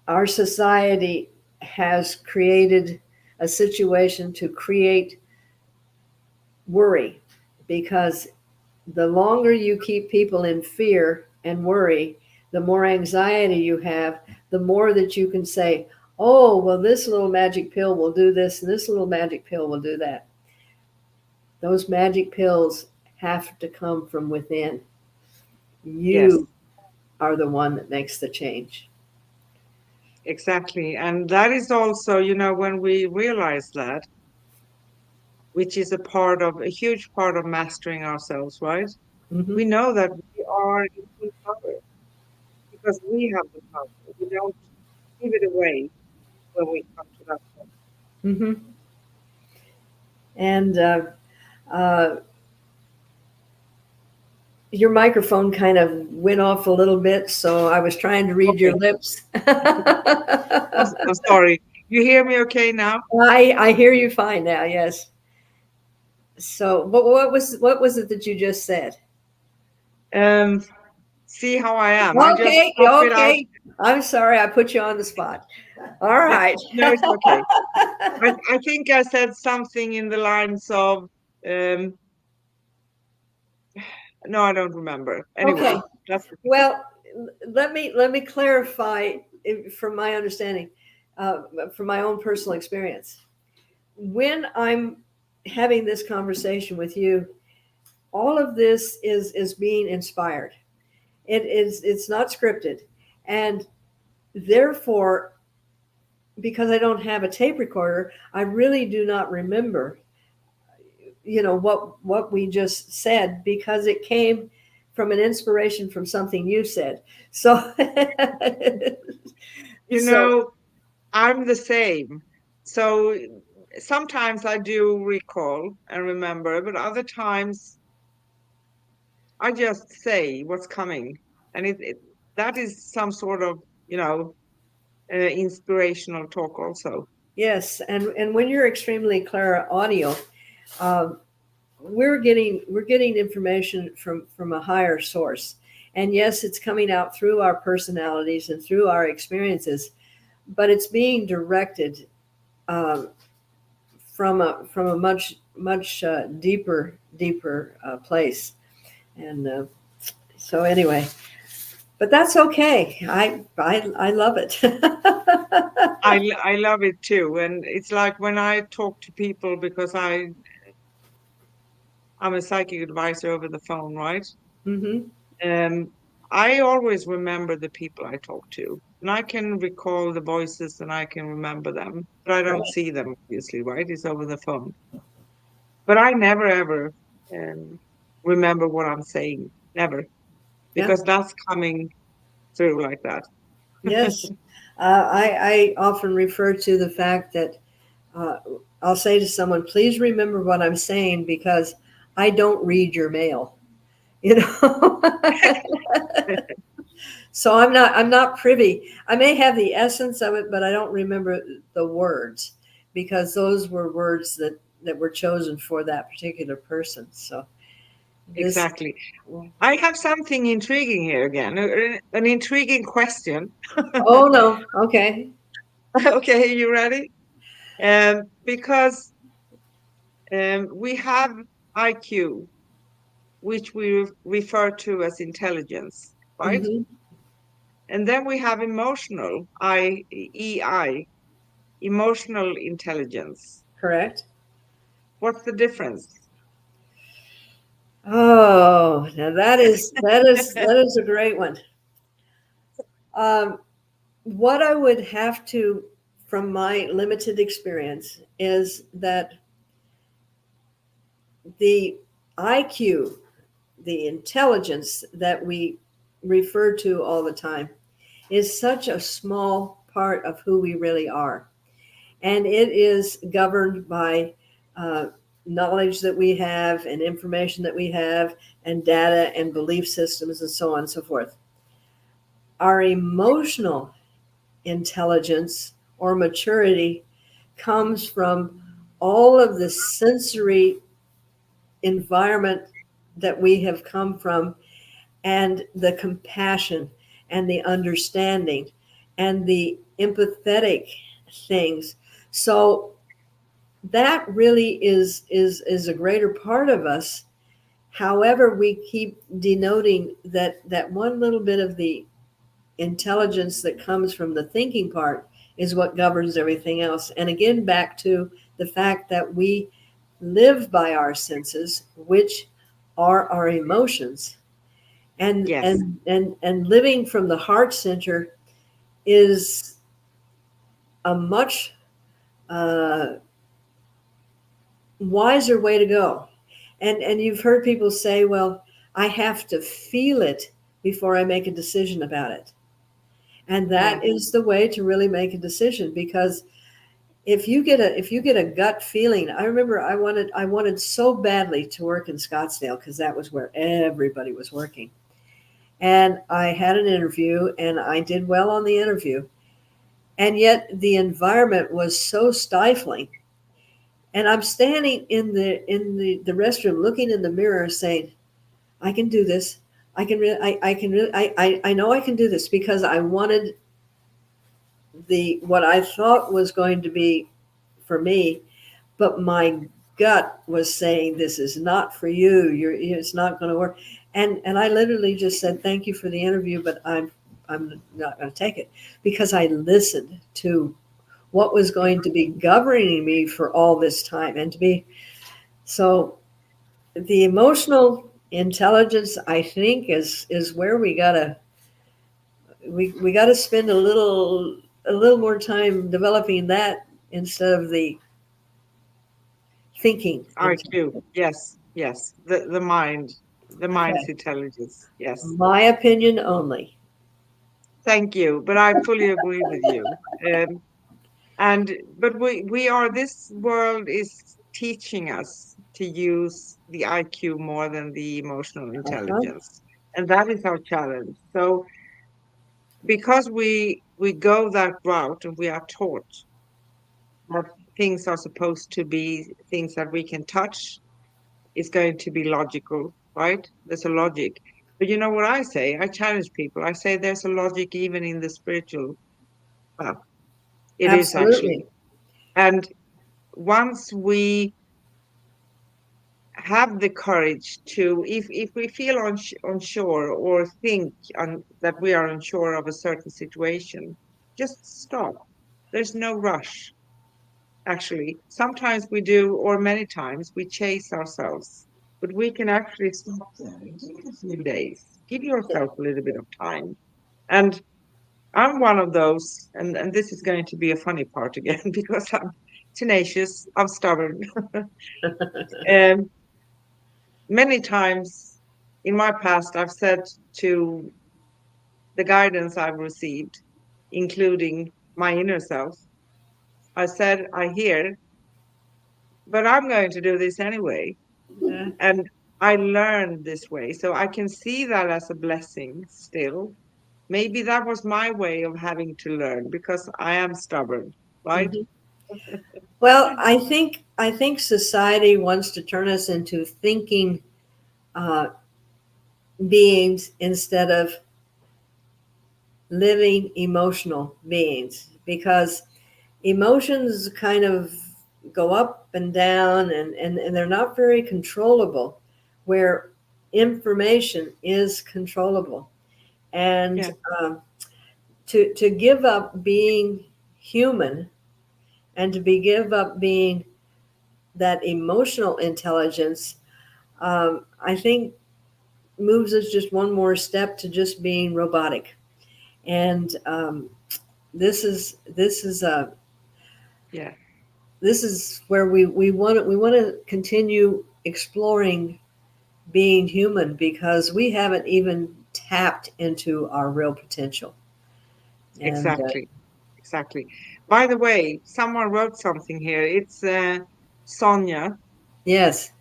our society has created a situation to create worry, because the longer you keep people in fear and worry, the more anxiety you have, the more that you can say, oh, well, this little magic pill will do this, and this little magic pill will do that. Those magic pills have to come from within. Yes, You are the one that makes the change. exactly. And that is also, when we realize that, which is a huge part of mastering ourselves, right? Hmm. We know that we are in full power because we have the power. We don't give it away when we come to that point. Hmm. And uh, your microphone kind of went off a little bit, so I was trying to read your Okay. lips. I'm sorry. You hear me okay now? I hear you fine now. Yes. So, what was it that you just said? Um, See how I am. I just Okay, pop it out. okay. I'm sorry, I put you on the spot. All right. No, it's okay. I think I said something in the lines of, um, no, I don't remember. Okay. Anyway, that's okay. Well, let me clarify from my understanding, from my own personal experience. When I'm having this conversation with you, all of this is being inspired. It's not scripted, and therefore, because I don't have a tape recorder, I really do not remember, what we just said, because it came from an inspiration from something you said. So, You so know, I'm the same. So sometimes I do recall and remember, but other times I just say what's coming. And that is some sort of, you know, inspirational talk also. yes, and when you're extremely clear audio, um, we're getting information from a higher source, and yes, it's coming out through our personalities and through our experiences, but it's being directed um, from a much deeper place, and so anyway, but that's okay. I love it. I love it too. And it's like when I talk to people, because I'm a psychic advisor over the phone, right? Hmm. Um, I always remember the people I talk to, and I can recall the voices and I can remember them, but I don't Right. see them, obviously, right? It's over the phone. But I never ever um, remember what I'm saying, never, Yeah. because that's coming through like that. Yes. I often refer to the fact that uh, I'll say to someone, please remember what I'm saying because I don't read your mail, you know. So I'm not privy. I may have the essence of it, but I don't remember the words because those were words that were chosen for that particular person. So this, Exactly. I have something intriguing here again, an intriguing question. oh no, okay. Okay, you ready? Because we have IQ, which we refer to as intelligence, right? Hmm. And then we have emotional, EI, emotional intelligence. Correct. What's the difference? Oh, now that is a great one. Um, what I would have to, from my limited experience, is that the IQ, the intelligence that we refer to all the time, is such a small part of who we really are. And it is governed by uh, knowledge that we have and information that we have and data and belief systems and so on and so forth. Our emotional intelligence or maturity comes from all of the sensory environment that we have come from, and the compassion and the understanding and the empathetic things. So that really is a greater part of us. However, we keep denoting that one little bit of the intelligence that comes from the thinking part is what governs everything else. And again, back to the fact that we live by our senses, which are our emotions. And Yes, and living from the heart center is a much uh, wiser way to go. And you've heard people say, well, I have to feel it before I make a decision about it. And Yeah. that is the way to really make a decision, because if you get a gut feeling. I remember I wanted so badly to work in Scottsdale because that was where everybody was working. And I had an interview and I did well on the interview. And yet the environment was so stifling. And I'm standing in the restroom looking in the mirror saying, I can do this. I can really I know I can do this, because I wanted the what I thought was going to be for me, but my gut was saying this is not for you. It's not going to work. And I literally just said thank you for the interview, but I'm not going to take it, because I listened to what was going to be governing me for all this time. And to be so, the emotional intelligence, I think, is where we gotta spend a little more time developing that instead of the thinking. IQ. Yes, yes. The mind's Okay, intelligence. Yes. my opinion only. Thank you. But I fully agree with you. And but we are this world is teaching us to use the IQ more than the emotional Uh-huh. intelligence. And that is our challenge. So because we go that route and we are taught that things are supposed to be things that we can touch, it's going to be logical, right? There's a logic. But you know what I say? I challenge people. I say there's a logic even in the spiritual. Well, it is actually. Absolutely. And once we have the courage to, if we feel unsure or think that we are unsure of a certain situation, just stop. There's no rush. Actually, sometimes we do, or many times we chase ourselves, but we can actually stop there and take a few days. Give yourself a little bit of time. And I'm one of those, and this is going to be a funny part again because I'm tenacious, I'm stubborn. And many times in my past, I've said to the guidance I've received, including my inner self, I said, I hear, but I'm going to do this anyway. Yeah. And I learned this way. So I can see that as a blessing still. Maybe that was my way of having to learn because I am stubborn, right? Mhm. Well, I think society wants to turn us into thinking uh, beings instead of living emotional beings, because emotions kind of go up and down, and they're not very controllable, where information is controllable. And Yeah, to give up being human, and to be give up being that emotional intelligence, I think moves us just one more step to just being robotic. And yeah, this is where we want to continue exploring being human, because we haven't even tapped into our real potential. And exactly. Exactly. By the way, someone wrote something here. It's Sonia, yes.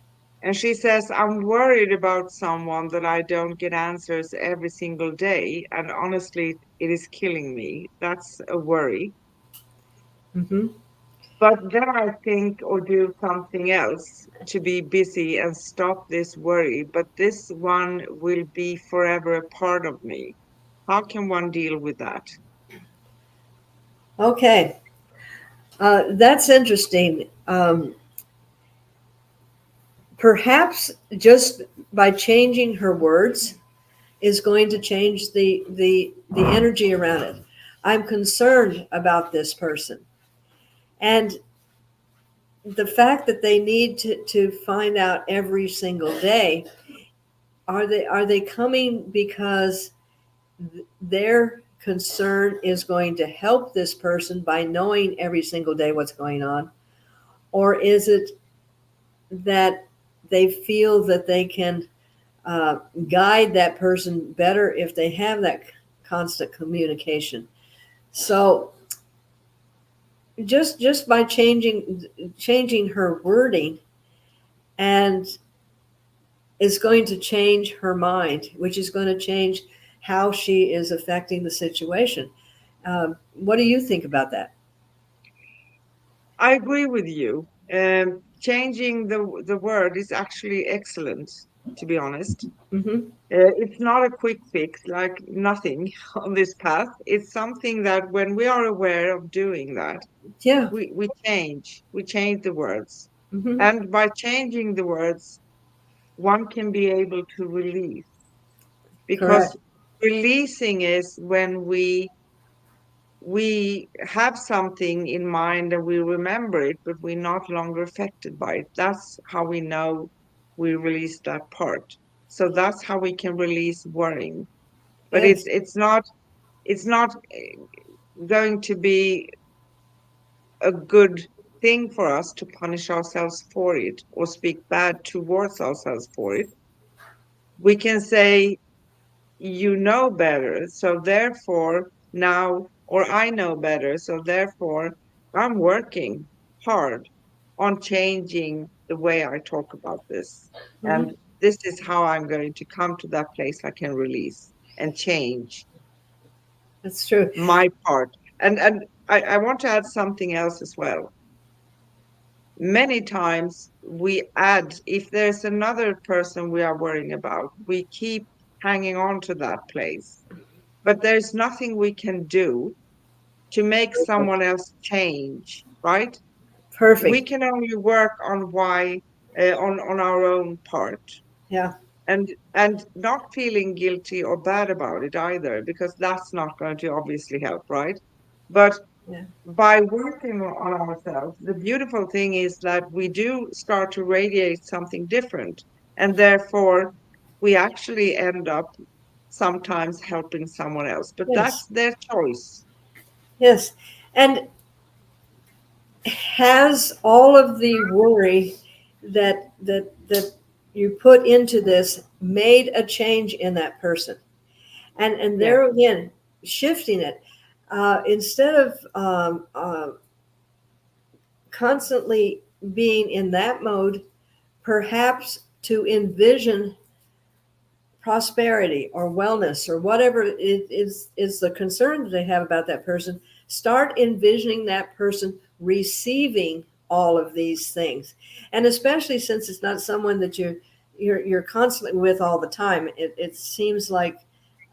and she says, I'm worried about someone that I don't get answers every single day. And honestly, it is killing me. That's a worry. Hmm. But then I think or do something else to be busy and stop this worry. But this one will be forever a part of me. How can one deal with that? Okay, that's interesting. Perhaps just by changing her words is going to change the energy around it. I'm concerned about this person, and the fact that they need to find out every single day, are they coming because their concern is going to help this person by knowing every single day what's going on, or is it that they feel that they can uh, guide that person better if they have that constant communication. So just by changing her wording, and is going to change her mind, which is going to change how she is affecting the situation. What do you think about that? I agree with you. Changing the word is actually excellent, to be honest. Hmm. It's not a quick fix, like nothing on this path. It's something that when we are aware of doing that, Yeah. we change the words. Hmm. And by changing the words, one can be able to release, Correct. because releasing is when we have something in mind and we remember it, but we're not longer affected by it. That's how we know we release that part. So that's how we can release worrying. But Yes. it's not going to be a good thing for us to punish ourselves for it or speak bad towards ourselves for it. We can say, you know better, so therefore now, or I know better, so therefore I'm working hard on changing the way I talk about this. Hmm. And this is how I'm going to come to that place I can release and change That's true. my part. And I want to add something else as well. Many times we add, if there's another person we are worrying about, we keep hanging on to that place. But there's nothing we can do to make someone else change, right? We Perfect. can only work on on our own part, Yeah. and not feeling guilty or bad about it either, because that's not going to obviously help, right? But Yeah. by working on ourselves, the beautiful thing is that we do start to radiate something different. And therefore, we actually end up sometimes helping someone else. But Yes. that's their choice. Yes. And has all of the worry that you put into this made a change in that person? And Yes, there again, shifting it, instead of constantly being in that mode, perhaps to envision prosperity or wellness or whatever it is the concern that they have about that person. Start envisioning that person receiving all of these things, and especially since it's not someone that you're constantly with all the time. It seems like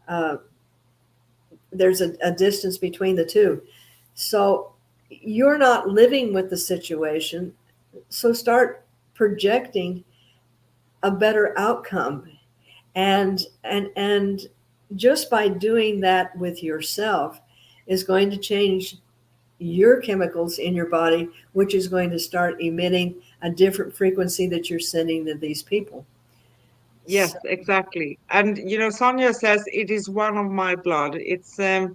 uh, there's a distance between the two. So you're not living with the situation. So start projecting a better outcome. And just by doing that with yourself is going to change your chemicals in your body, which is going to start emitting a different frequency that you're sending to these people. yes, So, exactly. And Sonia says it is one of my blood. It's a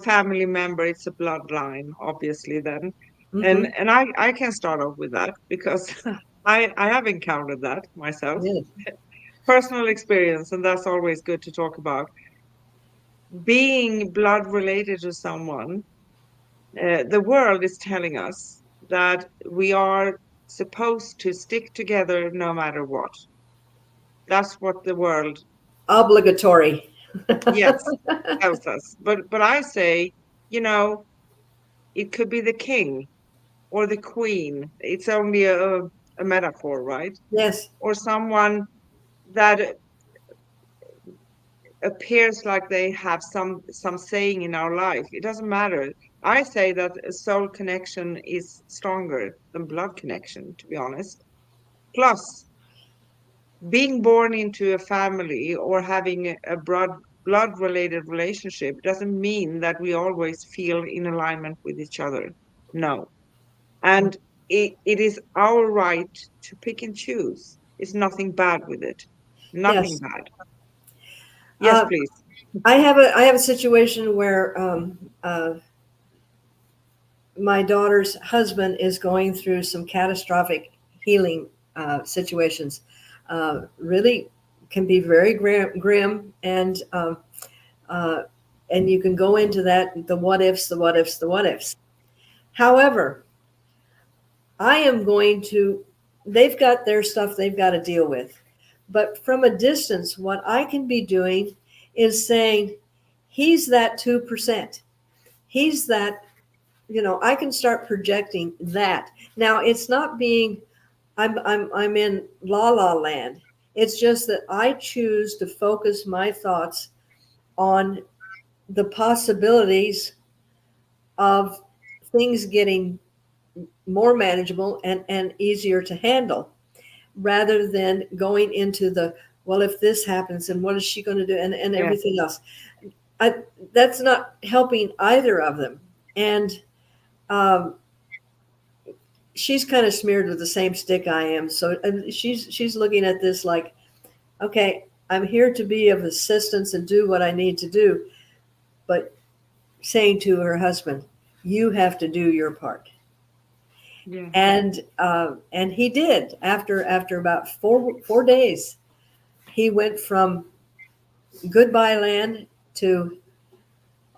family member, it's a bloodline, obviously then. And mhm, and I can start off with that because I have encountered that myself. yeah. Personal experience, and that's always good to talk about. Being blood related to someone, the world is telling us that we are supposed to stick together no matter what. That's what the world, Obligatory. yes, tells us. But I say, you know, it could be the king or the queen. It's only a metaphor, right? Yes. Or someone that appears like they have some saying in our life. It doesn't matter. I say that a soul connection is stronger than blood connection, to be honest. Plus, being born into a family or having a blood related relationship doesn't mean that we always feel in alignment with each other. No. And it is our right to pick and choose. It's nothing bad with it. Nothing Yes. bad. Yes, Uh, please. I have a situation where my daughter's husband is going through some catastrophic healing situations. really can be very grim, uh, and you can go into that, the what ifs, the what ifs, the what ifs. However, I am going to, they've got their stuff they've got to deal with. But from a distance, what I can be doing is saying, he's that 2%. He's that, I can start projecting that. Now, it's not being, I'm in la la land. It's just that I choose to focus my thoughts on the possibilities of things getting more manageable and easier to handle, rather than going into the, well, if this happens and what is she going to do, and Yes. everything else. I, that's not helping either of them. And um, she's kind of smeared with the same stick I am. So she's looking at this like, okay, I'm here to be of assistance and do what I need to do, but saying to her husband, you have to do your part. Yeah. And he did. After about 4 days, he went from goodbye land to,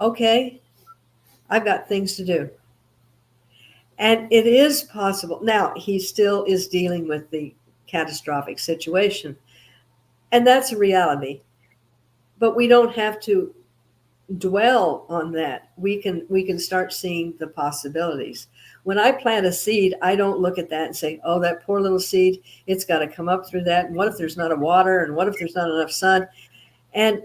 okay, I've got things to do. And it is possible. Now, he still is dealing with the catastrophic situation, and that's a reality. But we don't have to dwell on that. We can start seeing the possibilities. When I plant a seed, I don't look at that and say, "Oh, that poor little seed, it's got to come up through that. And what if there's not a water? And what if there's not enough sun?" And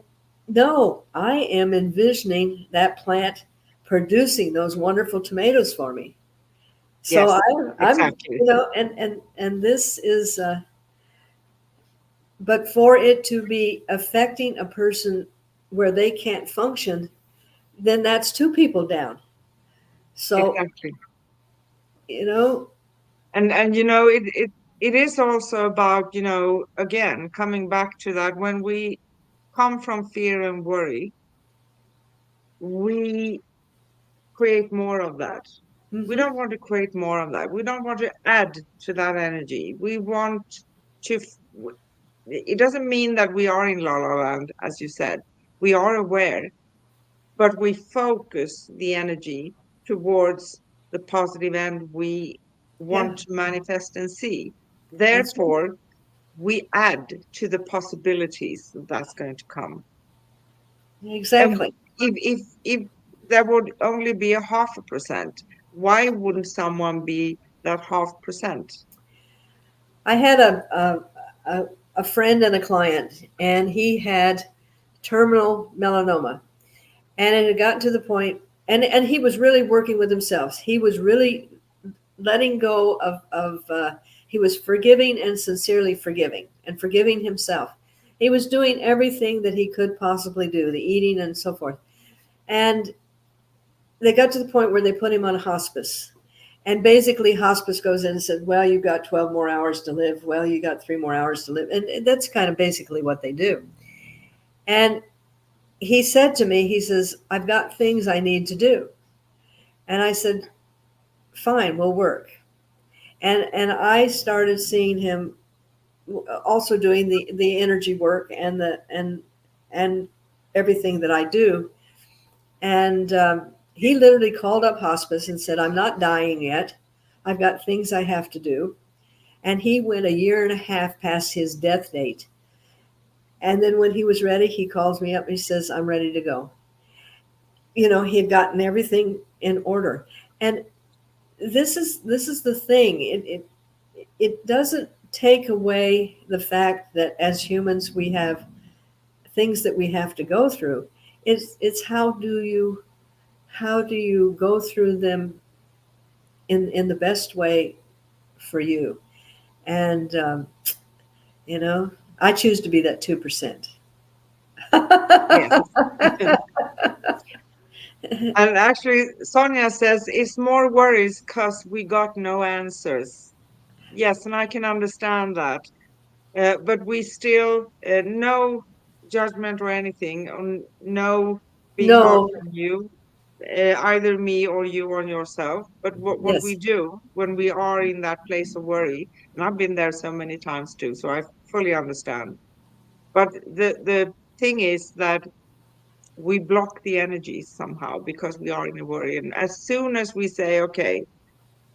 no, I am envisioning that plant producing those wonderful tomatoes for me. So Yes, I'm, exactly. and this is, but for it to be affecting a person where they can't function, then that's two people down. So, Exactly. you know, And it is also about, again, coming back to that, when we come from fear and worry, we create more of that. We mhm, don't want to create more of that. We don't want to add to that energy. We want to, it doesn't mean that we are in La La Land, as you said. We are aware, but we focus the energy towards the positive end we yeah, want to manifest and see. that's right. Therefore, we add to the possibilities that's going to come. And Exactly. if there would only be a 0.5%, why wouldn't someone be that 0.5%? I had a friend and a client, and he had terminal melanoma. And it had gotten to the point, and he was really working with himself. He was really letting go of he was forgiving and sincerely forgiving and forgiving himself. He was doing everything that he could possibly do, the eating and so forth. And they got to the point where they put him on hospice. And basically, hospice goes in and said, well, you've got 12 more hours to live. Well, you got 3 more hours to live. And that's kind of basically what they do. And he said to me, he says, I've got things I need to do. And I said, fine, we'll work. And I started seeing him also doing the energy work and everything that I do. And he literally called up hospice and said, I'm not dying yet. I've got things I have to do. And he went a year and a half past his death date. And then when he was ready, he calls me up and he says, I'm ready to go. He had gotten everything in order. And this is the thing. It doesn't take away the fact that as humans we have things that we have to go through. It's how do you go through them in the best way for you. And I choose to be that 2%. Yes. And actually, Sonia says, it's more worries because we got no answers. Yes, and I can understand that. But we still, no judgment or anything, on no being hard No. on you, either me or you on yourself. But what we Yes. do when we are in that place of worry, and I've been there so many times too, so I fully understand. But the thing is that we block the energy somehow because we are in a worry. And as soon as we say, okay,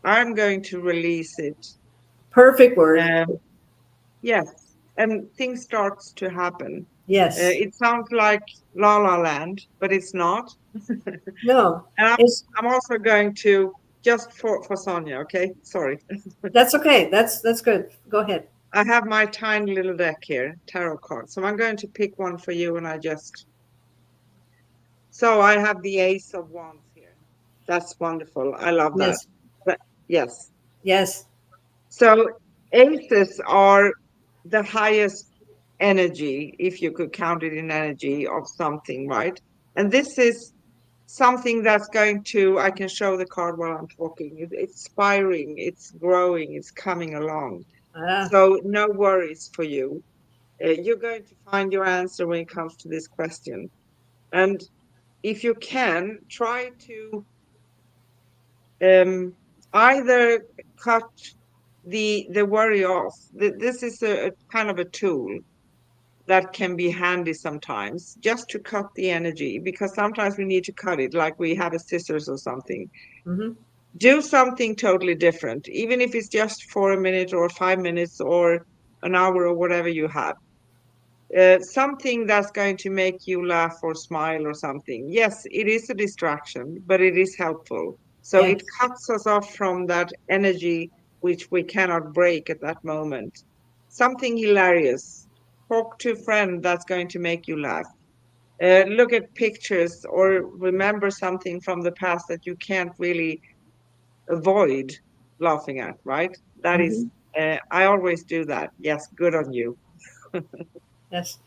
I'm going to release it, Perfect word. um, yes, and things starts to happen. Yes. It sounds like La La Land, but it's not. No, And it's I'm also going to just for Sonia, okay? Sorry. that's okay. That's good. Go ahead. I have my tiny little deck here, tarot cards. So I'm going to pick one for you and so I have the Ace of Wands here. That's wonderful. I love that. Yes. But yes. Yes. So aces are the highest energy, if you could count it in energy of something, right? And this is something that's going to, I can show the card while I'm talking. It's spiring, it's growing, it's coming along. Ah. So no worries for you. You're going to find your answer when it comes to this question. And if you can, try to um, either cut the worry off. This is a kind of a tool that can be handy sometimes, just to cut the energy, because sometimes we need to cut it, like we have a scissors or something. Mm-hmm. Do something totally different, even if it's just for a minute or 5 minutes or an hour or whatever you have. Something that's going to make you laugh or smile or something. Yes, it is a distraction, but it is helpful. So it Yes. cuts us off from that energy which we cannot break at that moment. Something hilarious. Talk to a friend that's going to make you laugh. Look at pictures or remember something from the past that you can't really avoid laughing at, right? That is, Mm-hmm. I always do that. Yes, good on you. Yes.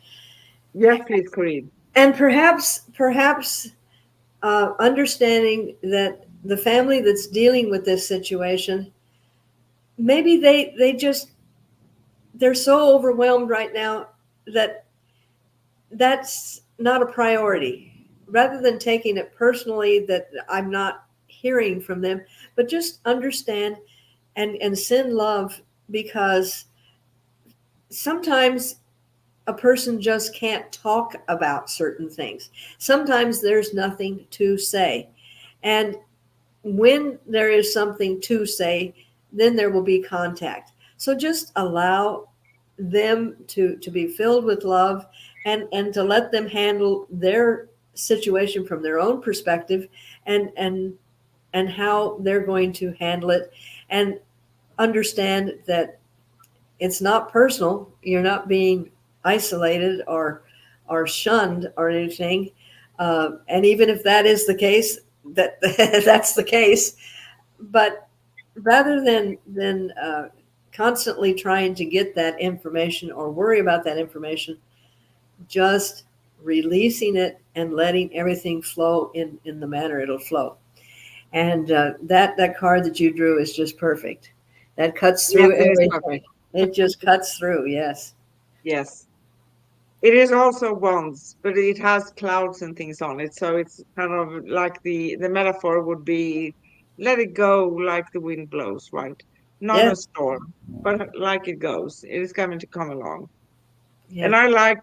Yes, please, Corinne. And perhaps understanding that the family that's dealing with this situation, maybe they just they're so overwhelmed right now that that's not a priority. Rather than taking it personally that I'm not hearing from them, but just understand and send love, because sometimes a person just can't talk about certain things. Sometimes there's nothing to say. And when there is something to say, then there will be contact. So just allow them to be filled with love, and to let them handle their situation from their own perspective, and how they're going to handle it, and understand that it's not personal. You're not being isolated or shunned or anything. And even if that is the case, that that's the case. But rather than constantly trying to get that information or worry about that information, just releasing it and letting everything flow in the manner it'll flow. And that card that you drew is just perfect. That cuts Yes, through it is everything. perfect. It just cuts through. Yes. Yes. It is also wands, but it has clouds and things on it. So it's kind of like the metaphor would be let it go like the wind blows, right? Not a Yes. storm, but like it goes. It is going to come along. Yeah. And I like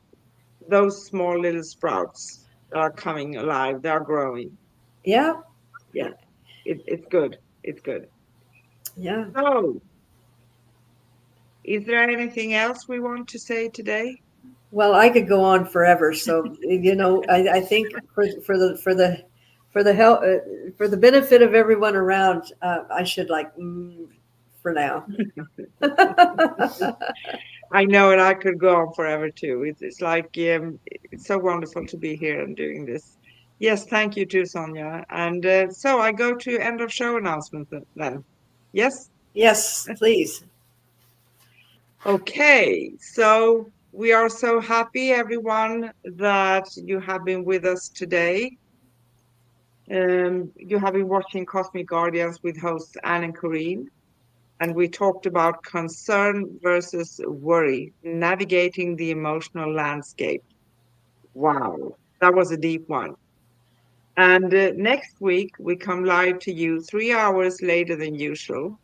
those small little sprouts that are coming alive. They are growing. Yeah. Yeah, it's good. It's good. Yeah. So, is there anything else we want to say today? Well, I could go on forever. So I think for the help for the benefit of everyone around, I should for now. I know, and I could go on forever too. It's like it's so wonderful to be here and doing this. Yes, thank you too, Sonia. And so I go to end of show announcement then. Yes? Yes, please. Okay. So we are so happy, everyone, that you have been with us today. You have been watching Cosmic Guardians with hosts Anne and Corrine. And we talked about concern versus worry, navigating the emotional landscape. Wow, that was a deep one. And next week, we come live to you 3 hours later than usual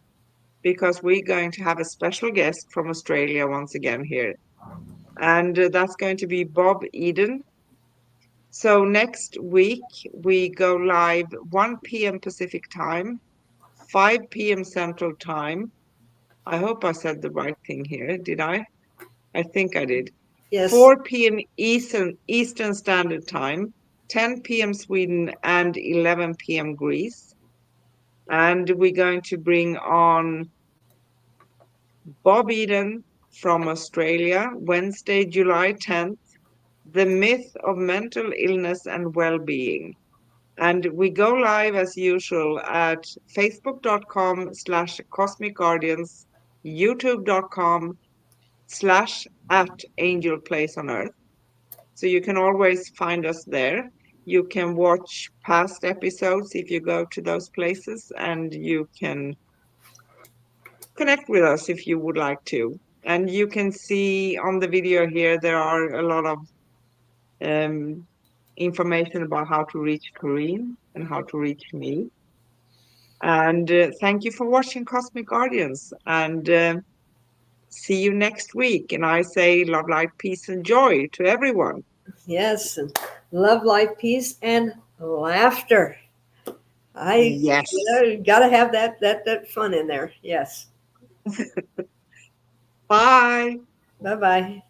because we're going to have a special guest from Australia once again here. and that's going to be Bob Eden. So next week we go live 1 p.m. Pacific time, 5 p.m. Central time. I hope I said the right thing here. Did I? I think I did. Yes. 4 p.m. Eastern Standard Time, 10 p.m. Sweden, and 11 p.m. Greece. And we're going to bring on Bob Eden from Australia, Wednesday, July 10th, The Myth of Mental Illness and Well-Being. And we go live as usual at facebook.com/Cosmic Guardians, youtube.com/at Angel Place on Earth. So you can always find us there. You can watch past episodes if you go to those places, and you can connect with us if you would like to. And you can see on the video here, there are a lot of um, information about how to reach Corinne and how to reach me. And thank you for watching Cosmic Guardians. And see you next week. And I say love, light, peace, and joy to everyone. Yes. And love, life, peace, and laughter. Yes. Gotta have that fun in there. Yes. Bye. Bye bye.